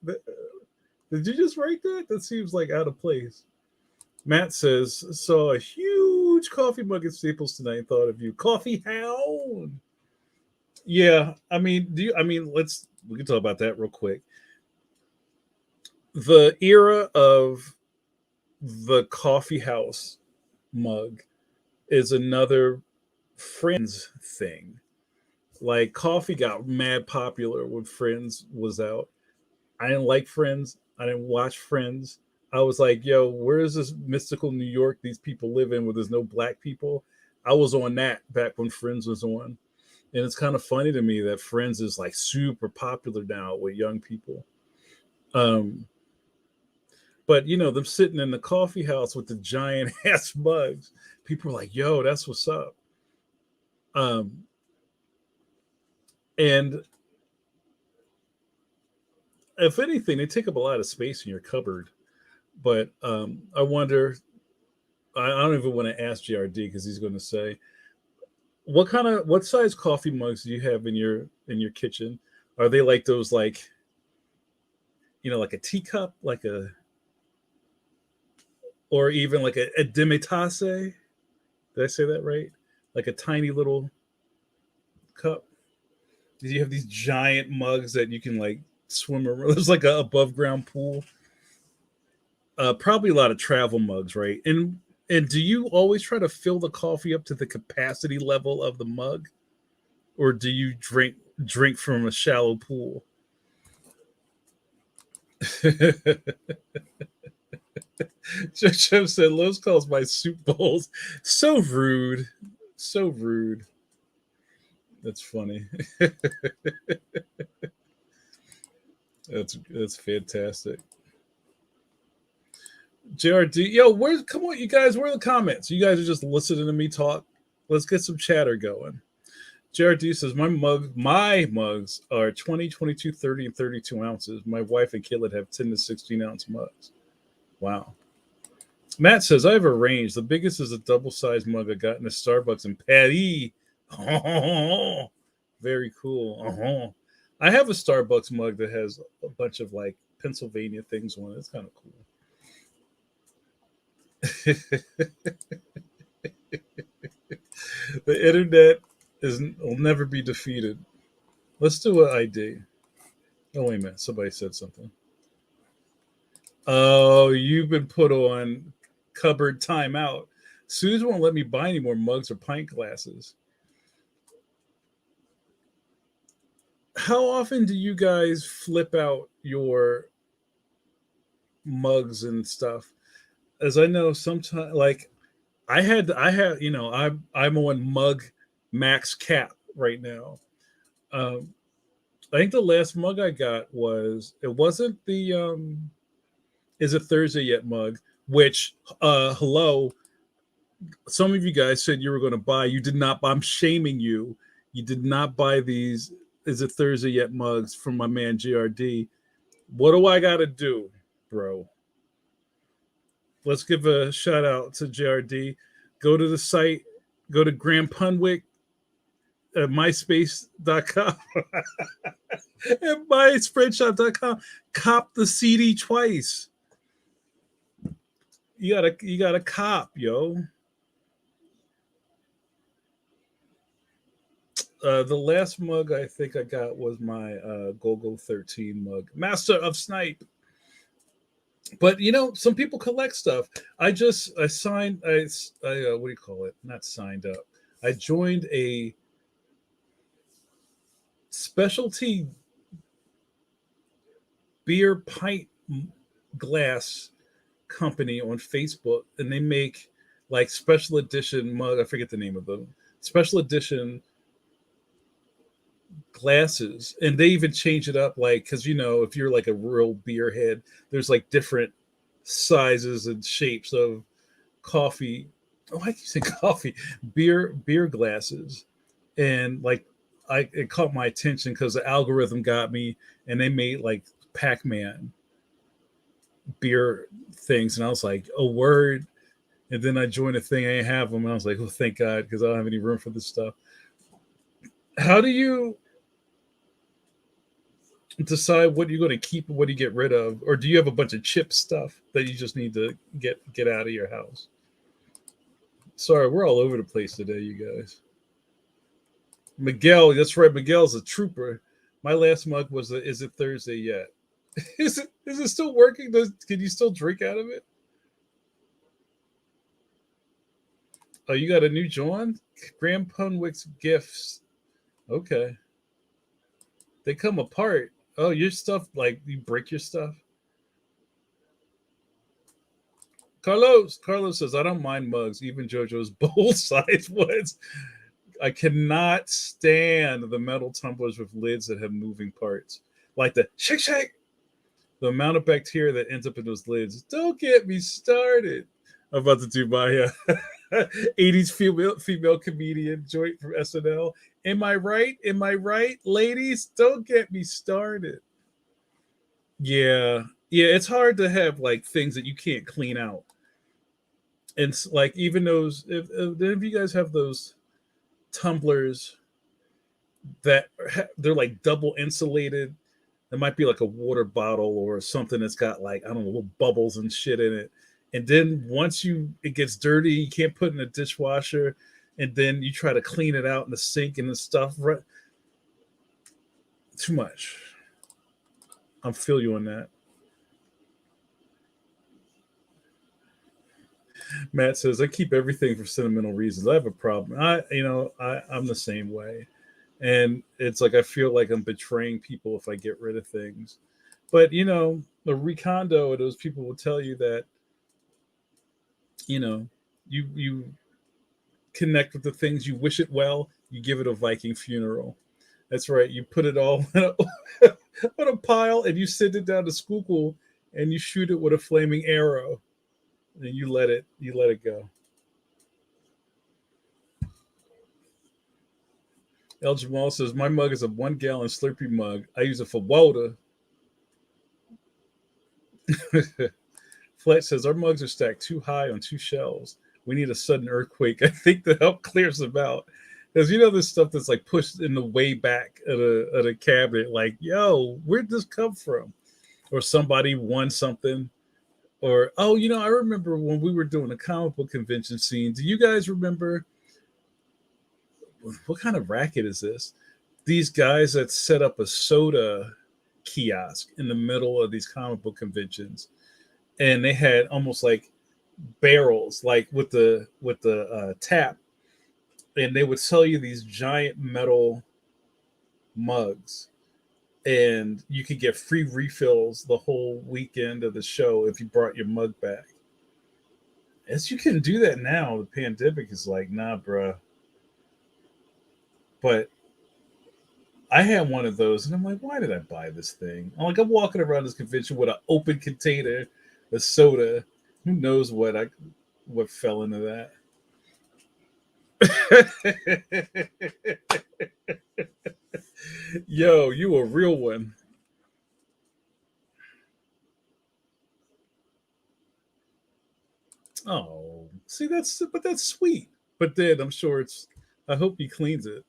Did you just write that? That seems like out of place. Matt says, saw a huge coffee mug at Staples tonight and thought of you. Coffee hound. Yeah, I mean, we can talk about that real quick. The era of the coffee house mug is another Friends thing. Like coffee got mad popular when Friends was out. I didn't like Friends. I didn't watch Friends. I was like, yo, where is this mystical New York these people live in where there's no black people? I was on that back when Friends was on. And it's kind of funny to me that Friends is like super popular now with young people. Um, but them sitting in the coffee house with the giant ass mugs, people are like, yo, that's what's up. Um, and if anything, they take up a lot of space in your cupboard. But I wonder, I don't even want to ask JRD because he's going to say, what size coffee mugs do you have in your kitchen? Are they like those like a teacup, or even like a demitasse? Did I say that right? Like a tiny little cup. You have these giant mugs that you can like swim around. There's like a above ground pool. Probably a lot of travel mugs, right? And do you always try to fill the coffee up to the capacity level of the mug, or do you drink from a shallow pool? Jim said, "Lowe's calls my soup bowls so rude, so rude." That's funny. That's fantastic. JRD, yo, where's come on, you guys? Where are the comments? You guys are just listening to me talk. Let's get some chatter going. JRD says, my mugs are 20, 22, 30, and 32 ounces. My wife and Kayla have 10 to 16-ounce mugs. Wow. Matt says, I have a range. The biggest is a double-sized mug I got in a Starbucks in Paris. Oh, very cool. I have a Starbucks mug that has a bunch of like Pennsylvania things on it. It's kind of cool. The internet will never be defeated. Let's do an ID. Oh, wait a minute. Somebody said something. Oh, you've been put on cupboard timeout. Susan won't let me buy any more mugs or pint glasses. How often do you guys flip out your mugs and stuff? As I know, sometimes like I'm on mug max cap right now. Um, I think the last mug I got it wasn't the is it Thursday yet mug, which hello, some of you guys said you were going to buy. You did not. I'm shaming you. You did not buy these is it Thursday yet mugs from my man GRD. What do I got to do, bro? Let's give a shout out to JRD. Go to the site, go to Graham Punwick at myspace.com and myspreadshop.com. Cop the CD twice. You gotta cop, yo. The last mug I think I got was my Gogo 13 mug, Master of Snipe. But some people collect stuff. I signed. I what do you call it? Not signed up. I joined a specialty beer pint glass company on Facebook, and they make like special edition mug. I forget the name of them. Special edition glasses, and they even change it up, like because if you're like a real beer head, there's like different sizes and shapes of coffee. Oh, I keep saying coffee, beer glasses, and like it caught my attention because the algorithm got me, and they made like Pac-Man beer things, and I was like, oh word. And then I joined a thing, I didn't have them, and I was like, oh thank God, because I don't have any room for this stuff. How do you decide what you're going to keep and what do you get rid of, or do you have a bunch of chip stuff that you just need to get out of your house? Sorry, we're all over the place today, you guys. Miguel, that's right, Miguel's a trooper. My last mug was is it Thursday yet? Is it still working? Can you still drink out of it? Oh, you got a new John? Graham Punwick's gifts. Okay. They come apart. Oh, your stuff, like you break your stuff? Carlos says, I don't mind mugs, even JoJo's bowl size ones. I cannot stand the metal tumblers with lids that have moving parts. Like the shake shake. The amount of bacteria that ends up in those lids. Don't get me started. I'm about to do my 80s female comedian joint from SNL. Am I right? Am I right? Ladies, don't get me started. Yeah. Yeah, it's hard to have like things that you can't clean out. And like even those if you guys have those tumblers that they're like double insulated. It might be like a water bottle or something that's got like I don't know little bubbles and shit in it. And then once it gets dirty, you can't put it in a dishwasher, and then you try to clean it out in the sink and the stuff. Right, too much. I'm feel you on that. Matt says I keep everything for sentimental reasons. I have a problem. I'm the same way, and it's like I feel like I'm betraying people if I get rid of things. But the recondo, those people will tell you that you know you connect with the things, you wish it well, you give it a Viking funeral. That's right. You put it all on a pile and you send it down to Schuylkill and you shoot it with a flaming arrow and you let it go. El Jamal says my mug is a 1 gallon Slurpee mug. I use it for water. Fletch says our mugs are stacked too high on two shelves. We need a sudden earthquake. I think to help clears them out. Because this stuff that's like pushed in the way back of the cabinet, like, yo, where'd this come from? Or somebody won something. Or, oh, I remember when we were doing a comic book convention scene. Do you guys remember what kind of racket is this? These guys that set up a soda kiosk in the middle of these comic book conventions, and they had almost like barrels, like with the tap, and they would sell you these giant metal mugs, and you could get free refills the whole weekend of the show if you brought your mug back. As you can do that now, the pandemic is like, nah, bruh. But I had one of those, and I'm like, why did I buy this thing? I'm walking around this convention with an open container of soda. Who knows what fell into that? Yo, you a real one. Oh, see that's sweet. But then I'm sure I hope he cleans it.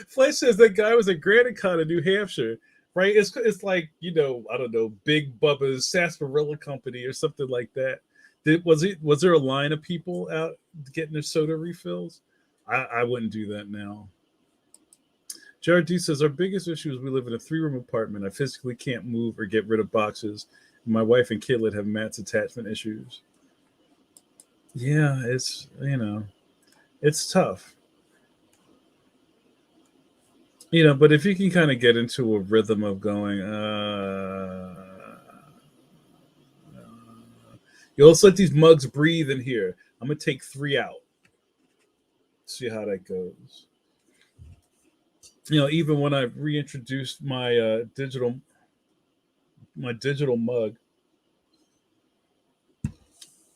Flesh says that guy was at GraniteCon in New Hampshire, right? It's like I don't know, Big Bubba's Sarsaparilla Company or something like that. Was there a line of people out getting their soda refills? I wouldn't do that now. Jared D says our biggest issue is we live in a 3-room apartment. I physically can't move or get rid of boxes. My wife and kidlet have Matt's attachment issues. Yeah, it's tough. But if you can kind of get into a rhythm of going, you also let these mugs breathe in here. I'm gonna take three out. See how that goes. Even when I reintroduced my digital mug,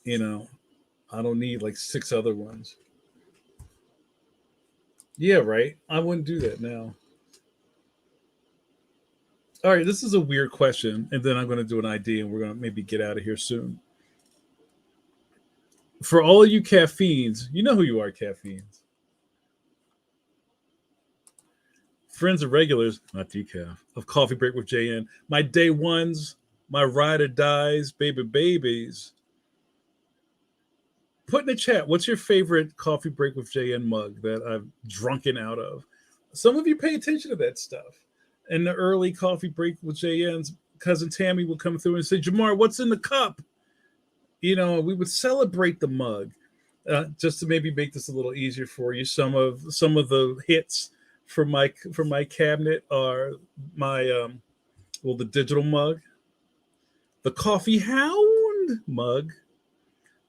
you know, I don't need like six other ones. Yeah, right. I wouldn't do that now. All right, this is a weird question, and then I'm going to do an ID, and we're going to maybe get out of here soon. For all of you caffeines, you know who you are, caffeines. Friends and regulars, not decaf, of Coffee Break with JN. My day ones, my ride or dies, baby babies. Put in the chat, what's your favorite Coffee Break with JN mug that I've drunken out of? Some of you pay attention to that stuff. In the early Coffee Break with JN's, cousin Tammy would come through and say, Jamar, what's in the cup? We would celebrate the mug. Just to maybe make this a little easier for you, some of the hits from my cabinet are my the digital mug, the Coffee Hound mug,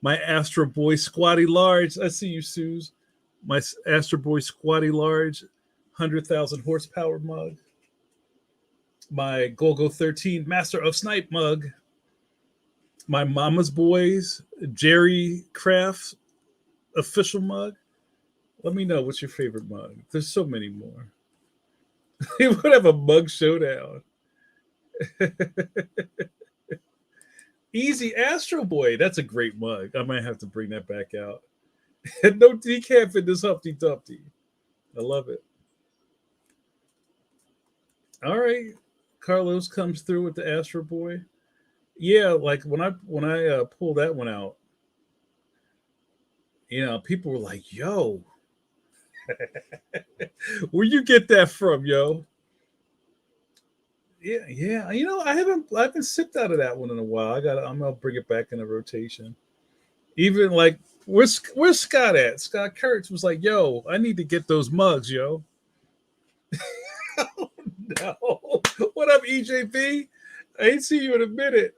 my Astro Boy Squatty Large. I see you, Suze. My Astro Boy Squatty Large, 100,000 horsepower mug. My Golgo 13 Master of Snipe mug. My Mama's Boys Jerry Craft official mug. Let me know what's your favorite mug. There's so many more. We would have a mug showdown. Easy Astro Boy. That's a great mug. I might have to bring that back out. No decaf in this Humpty Dumpty. I love it. All right. Carlos comes through with the Astro Boy. Yeah, like when I pull that one out, people were like, "Yo, where you get that from, yo?" Yeah, yeah. I haven't sipped out of that one in a while. I'm gonna bring it back in a rotation. Even like where's Scott at? Scott Kurtz was like, "Yo, I need to get those mugs, yo." Oh, no. What up, EJB? I ain't see you in a minute.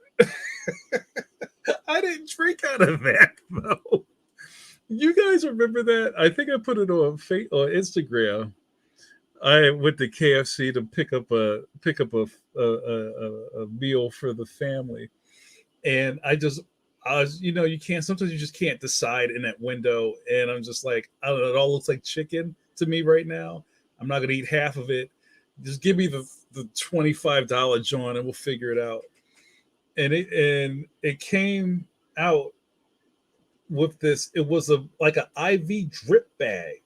I didn't drink out of that though. You guys remember that? I think I put it on Instagram. I went to KFC to pick up a meal for the family, and I was you can't sometimes you just can't decide in that window, and I'm just like, I don't know, it all looks like chicken to me right now. I'm not gonna eat half of it. Just give me the $25 joint, and we'll figure it out. And it came out with this. It was a like an IV drip bag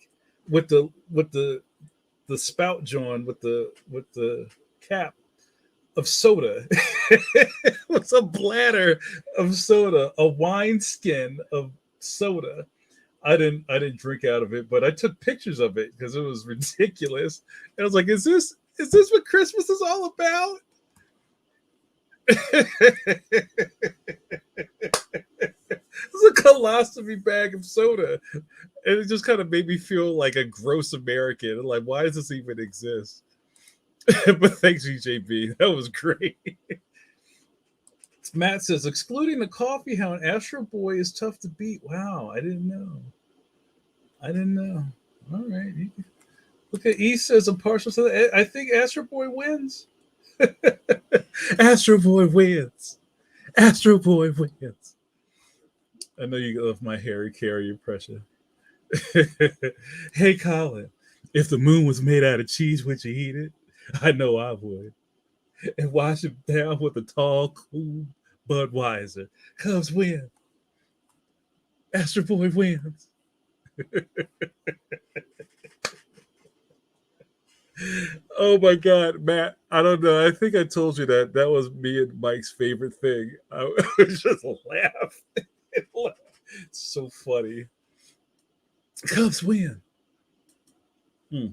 with the spout joint with the cap of soda. It was a bladder of soda, a wine skin of soda. I didn't drink out of it, but I took pictures of it because it was ridiculous. And I was like, is this what Christmas is all about? It's a colostomy bag of soda. And it just kind of made me feel like a gross American. Like, why does this even exist? But thanks, EJB. That was great. Matt says, excluding the coffee hound, Astro Boy is tough to beat. Wow, I didn't know. I didn't know. All right. Look at E says, I'm partial to that. I think Astro Boy wins. Astro Boy wins. Astro Boy wins. I know you love my Harry Carey impression. Hey, Colin, if the moon was made out of cheese, would you eat it? I know I would. And wash it down with a tall, cool Budweiser. Cubs win. Astro Boy wins. Oh my God, Matt. I don't know. I think I told you that was me and Mike's favorite thing. I was just laugh. It's so funny. Cubs win. Hmm.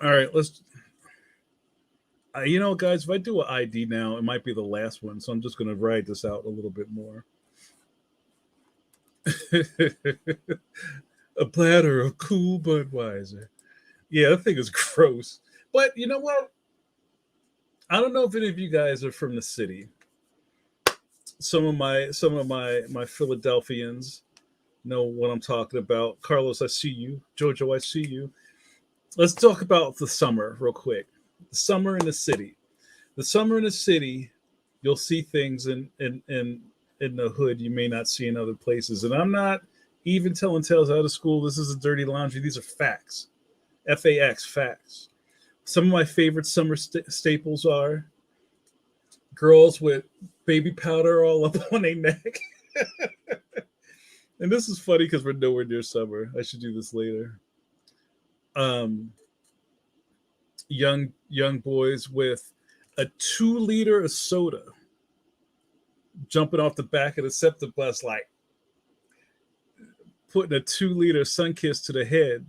All right, let's. Guys, if I do an ID now, it might be the last one, so I'm just going to ride this out a little bit more. A platter of cool Budweiser. Yeah, I think it's gross. But you know what? I don't know if any of you guys are from the city. Some of my Philadelphians know what I'm talking about. Carlos, I see you. Jojo, I see you. Let's talk about the summer real quick. The summer in the city. The summer in the city, you'll see things in the hood you may not see in other places. And I'm not even telling tales out of school. This is a dirty laundry. These are facts. FAX, facts. Some of my favorite summer staples are girls with baby powder all up on their neck. And this is funny because we're nowhere near summer. I should do this later. Um, young boys with a 2 liter of soda jumping off the back of the SEPTA bus, like putting a 2 liter Sunkiss to the head.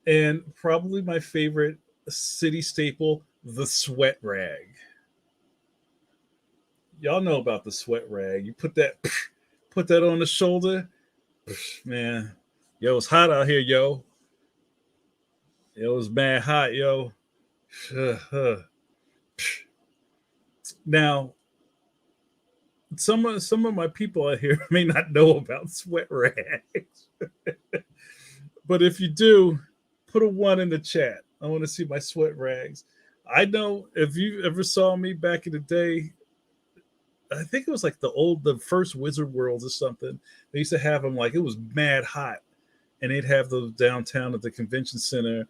And probably my favorite city staple, the sweat rag. Y'all know about the sweat rag. You put that on the shoulder, man. Yo, it's hot out here, yo. It was mad hot, yo. Now, some of my people out here may not know about sweat rags, but if you do, put a 1 in the chat. I want to see my sweat rags. I know if you ever saw me back in the day, I think it was like the first Wizard Worlds or something. They used to have them like it was mad hot, and they'd have those downtown at the convention center.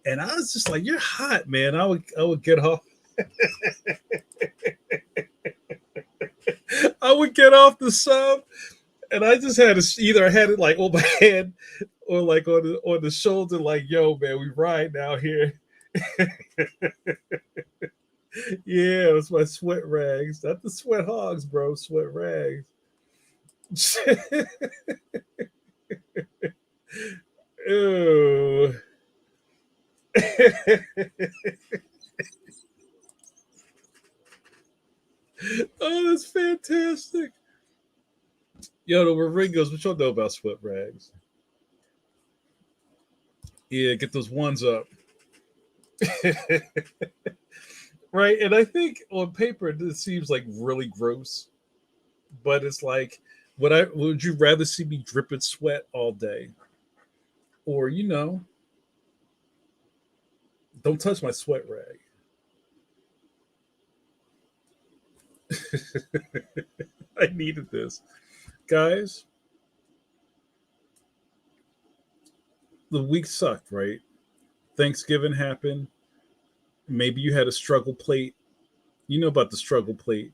And I was just like, "You're hot, man." I would get off. I would get off the sub, and I just had to either I had it like on my head or like on the shoulder, like, "Yo, man, we ride now here." Yeah, it was my sweat rags, not the sweat hogs, bro. Sweat rags. Ew. Oh, that's fantastic. Yo, the Ringos, what y'all know about sweat rags? Yeah, get those ones up. Right. And I think on paper this seems like really gross, but it's like would you rather see me dripping sweat all day? Or, don't touch my sweat rag. I needed this. Guys, the week sucked, right? Thanksgiving happened. Maybe you had a struggle plate. You know about the struggle plate.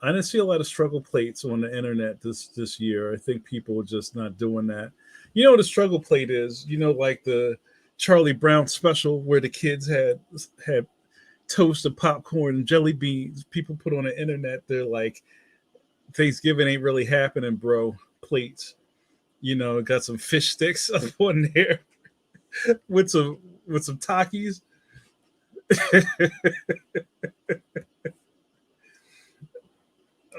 I didn't see a lot of struggle plates on the internet this year. I think people are just not doing that. You know what a struggle plate is? Like the Charlie Brown special where the kids had toast and popcorn and jelly beans. People put on the internet, they're like, Thanksgiving ain't really happening, bro. Plates. Got some fish sticks up on there with some Takis.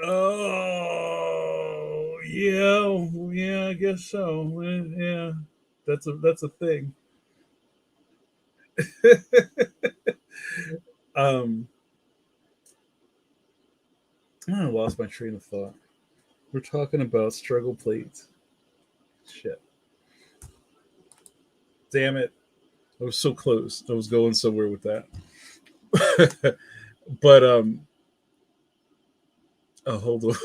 Oh yeah, yeah, I guess so. Yeah, that's a thing. um, I lost my train of thought. We're talking about struggle plates. Shit, damn it! I was so close. I was going somewhere with that. But oh, hold on.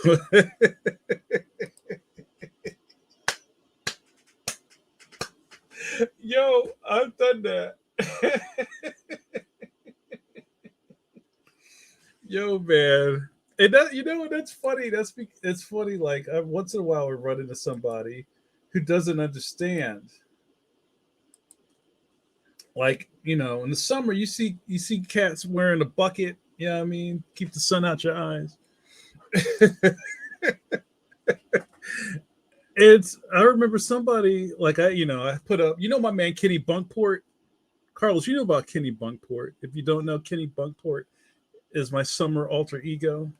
Yo, I've done that. Yo, man. And that that's funny. It's funny. Like once in a while, we run into somebody who doesn't understand. Like in the summer, you see cats wearing a bucket. Yeah, I mean, keep the sun out your eyes. I remember somebody like I put up. My man Kenny Bunkport. Carlos, you know about Kenny Bunkport. If you don't know, Kenny Bunkport is my summer alter ego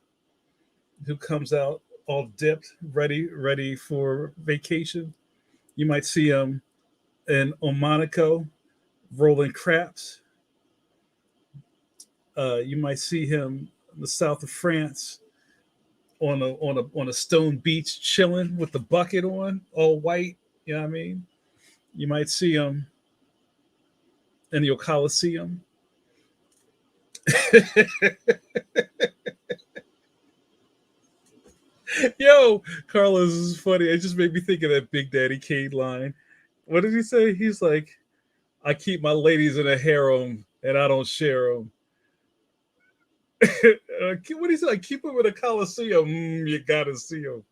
who comes out all dipped, ready for vacation. You might see him in Monaco rolling craps. You might see him in the south of France on a stone beach chilling with the bucket on, all white. You know what I mean? You might see him in the Coliseum. Yo, Carlos, this is funny. It just made me think of that Big Daddy Kane line. What did he say? He's like, I keep my ladies in a harem and I don't share them. What do you say? Like, keep them in a coliseum. You gotta see them.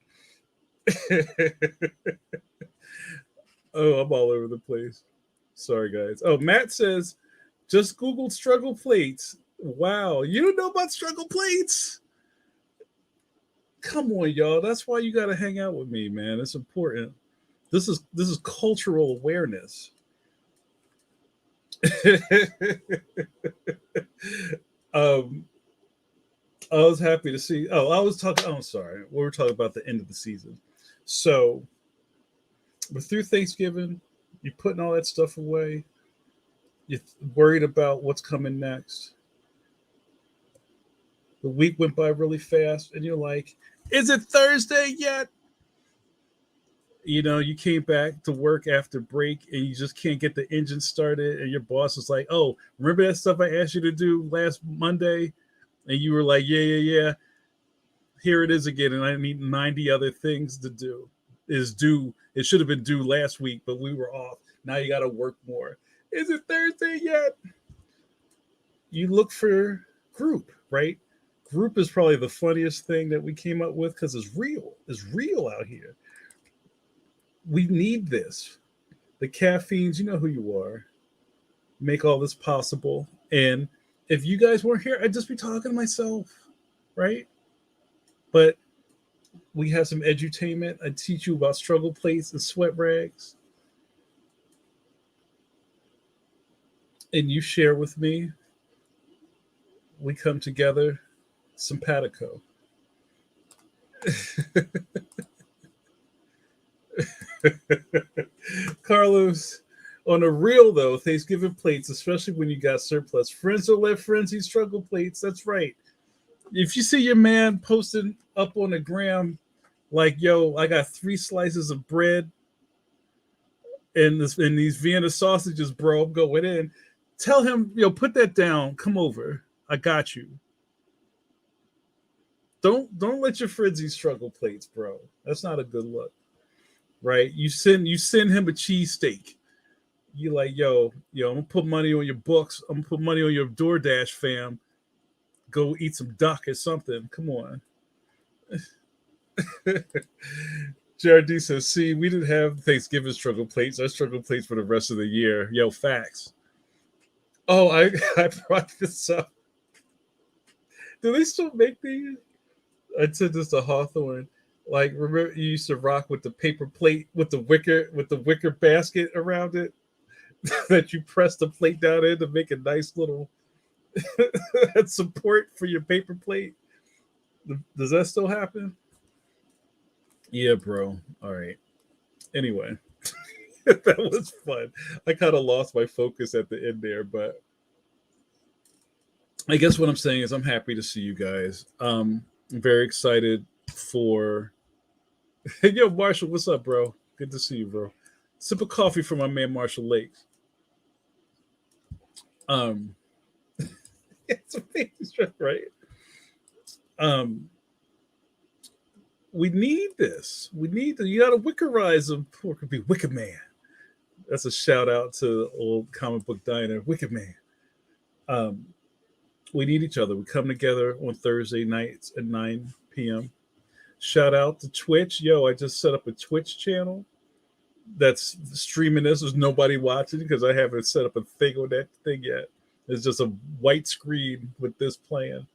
Oh, I'm all over the place. Sorry, guys. Oh, Matt says, just Googled struggle plates. Wow, you don't know about struggle plates? Come on, y'all. That's why you got to hang out with me, man. It's important. This is cultural awareness. um, I was happy to see. Oh, I was talking. Oh, sorry. We were talking about the end of the season. So we're through Thanksgiving. You're putting all that stuff away. You're worried about what's coming next. The week went by really fast, and you're like, "Is it Thursday yet?" You came back to work after break, and you just can't get the engine started, and your boss is like, "Oh, remember that stuff I asked you to do last Monday?" And you were like, "Yeah, yeah, yeah." Here it is again, and I need 90 other things to do. Is due. It should have been due last week, but we were off. Now you got to work more. Is it Thursday yet? You look for group, right? Group is probably the funniest thing that we came up with because it's real. It's real out here. We need this. The caffeines, you know who you are, make all this possible. And if you guys weren't here, I'd just be talking to myself, right? But we have some edutainment. I teach you about struggle plates and sweat rags. And you share with me. We come together, simpatico. Carlos, on a real though, Thanksgiving plates, especially when you got surplus. Friends will let friends eat struggle plates. That's right. If you see your man posting up on the gram, like, yo, I got 3 slices of bread and these Vienna sausages, bro, I'm going in. Tell him, put that down. Come over. I got you. Don't let your friends eat struggle plates, bro. That's not a good look, right? You send him a cheesesteak. You like, I'm gonna put money on your books. I'm gonna put money on your DoorDash fam. Go eat some duck or something. Come on. JRD says, see, we didn't have Thanksgiving struggle plates. Our struggle plates for the rest of the year. Yo, facts. Oh, I brought this up. Do they still make these? I said this to Hawthorne. Like, remember you used to rock with the paper plate with the wicker basket around it that you press the plate down in to make a nice little support for your paper plate. Does that still happen? Yeah, bro. All right. Anyway, that was fun. I kind of lost my focus at the end there, but I guess what I'm saying is I'm happy to see you guys. I'm very excited for. Yo, Marshall, what's up, bro? Good to see you, bro. Sip of coffee for my man Marshall Lakes. Um, it's amazing, right? Um, we need this. We need to. You got to wickerize them. Or it could be Wicker Man. That's a shout out to old comic book diner, Wicker Man. Um, we need each other. We come together on Thursday nights at 9 p.m. Shout out to Twitch. Yo, I just set up a Twitch channel that's streaming this. There's nobody watching because I haven't set up a thing on that thing yet. It's just a white screen with this plan.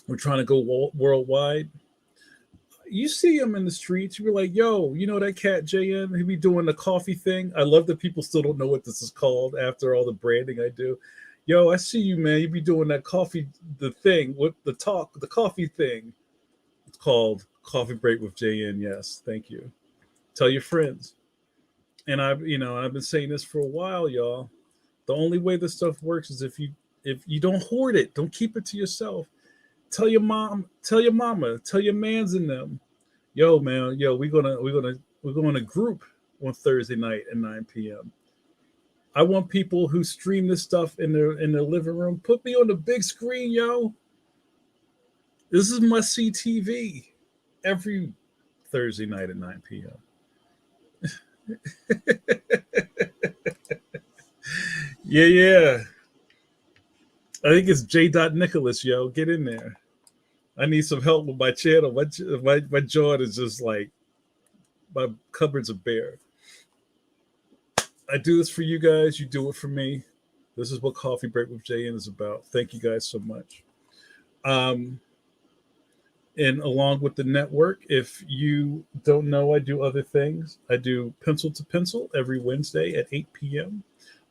We're trying to go worldwide. You see him in the streets, you're like, yo, you know that cat JN? He be doing the coffee thing. I love that people still don't know what this is called after all the branding I do. Yo, I see you, man. You be doing that coffee, the thing, with the talk, the coffee thing. called Coffee Break with JN. Yes, thank you. Tell your friends. And I've been saying this for a while, y'all. The only way this stuff works is if you don't hoard it, don't keep it to yourself. Tell your mom, tell your mama, tell your mans in them. Yo, man, yo, we're going to group on Thursday night at 9 p.m. I want people who stream this stuff in their living room. Put me on the big screen, yo. This is must see TV every Thursday night at 9 p.m. Yeah, yeah. I think it's J. Nicholas, yo. Get in there. I need some help with my channel. My jaw is just like my cupboards are bare. I do this for you guys. You do it for me. This is what Coffee Break with JN is about. Thank you guys so much. And along with the network, if you don't know, I do other things. I do Pencil to Pencil every Wednesday at 8 p.m.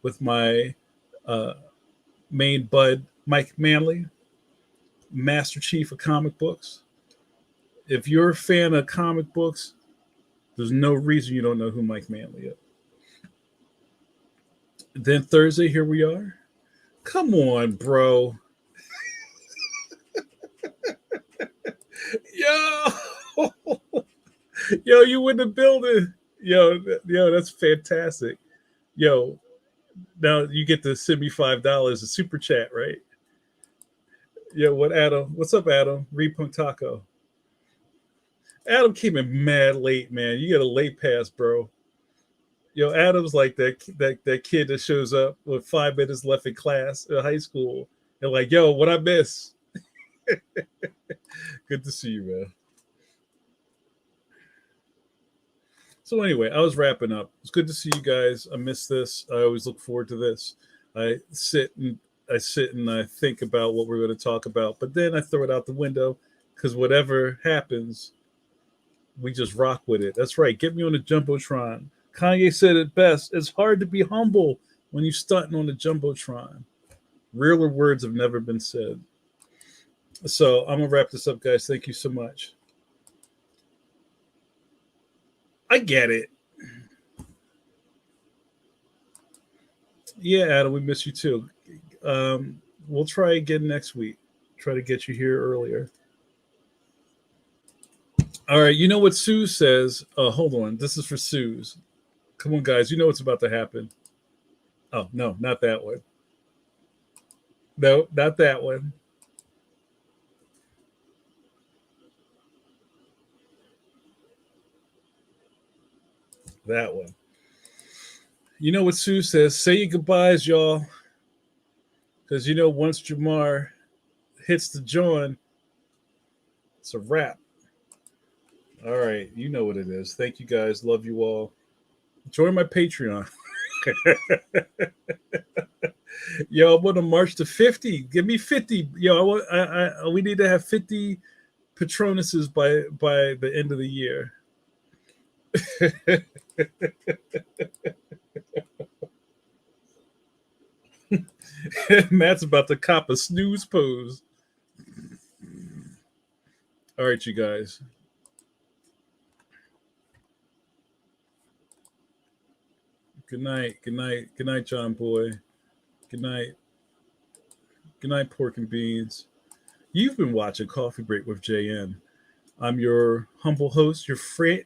with my main bud, Mike Manley, Master Chief of comic books. If you're a fan of comic books, there's no reason you don't know who Mike Manley is. Then Thursday, here we are. Come on, bro. Yo, yo, you in the building? Yo, that's fantastic. Yo, now you get to send me $5 a super chat, right? Yo, what Adam? What's up, Adam? Repunk Taco. Adam came in mad late, man. You got a late pass, bro. Yo, Adam's like that kid that shows up with 5 minutes left in class in high school. And like, yo, what I miss? Good to see you, man. So anyway, I was wrapping up. It's good to see you guys. I miss this. I always look forward to this. I sit and I think about what we're going to talk about, but then I throw it out the window because whatever happens, we just rock with it. That's right. Get me on the Jumbotron. Kanye said it best. It's hard to be humble when you're stunting on the Jumbotron. Realer words have never been said. So I'm going to wrap this up, guys. Thank you so much. I get it. Yeah, Adam, we miss you too. We'll try again next week. Try to get you here earlier. All right, you know what Sue says? Hold on. This is for Sue's. Come on, guys. You know what's about to happen. Oh, no, not that one. No, not that one. That one. You know what Sue says? Say your goodbyes, y'all. Because you know, once Jamar hits the joint, it's a wrap. All right, you know what it is. Thank you guys. Love you all. Join my Patreon. Yo, I'm gonna march to 50. Give me 50. Yo, we need to have 50 Patronuses by the end of the year. Matt's about to cop a snooze pose. All right, you guys. Good night. Good night. Good night, John Boy. Good night. Good night, Pork and Beans. You've been watching Coffee Break with JN. I'm your humble host, your friend.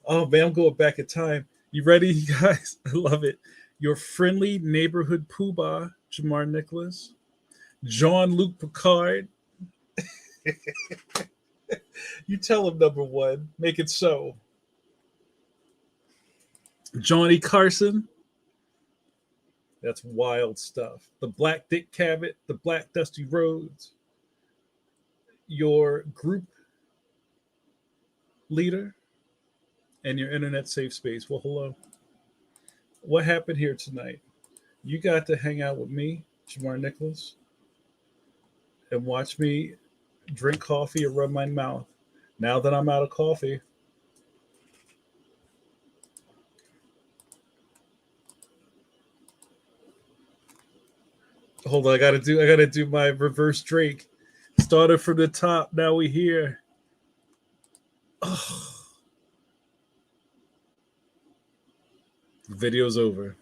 Oh, man, I'm going back in time. You ready, you guys? I love it. Your friendly neighborhood poobah, Jamar Nicholas. Jean-Luc Picard. You tell him, number one. Make it so. Johnny Carson. That's wild stuff. The Black Dick Cavett, the Black Dusty Rhodes, your group leader, and your internet safe space. Well, hello. What happened here tonight? You got to hang out with me, Jamar Nicholas, and watch me drink coffee and rub my mouth. Now that I'm out of coffee, hold on, I gotta do my reverse Drake. Started from the top, now we here. Ugh. Video's over.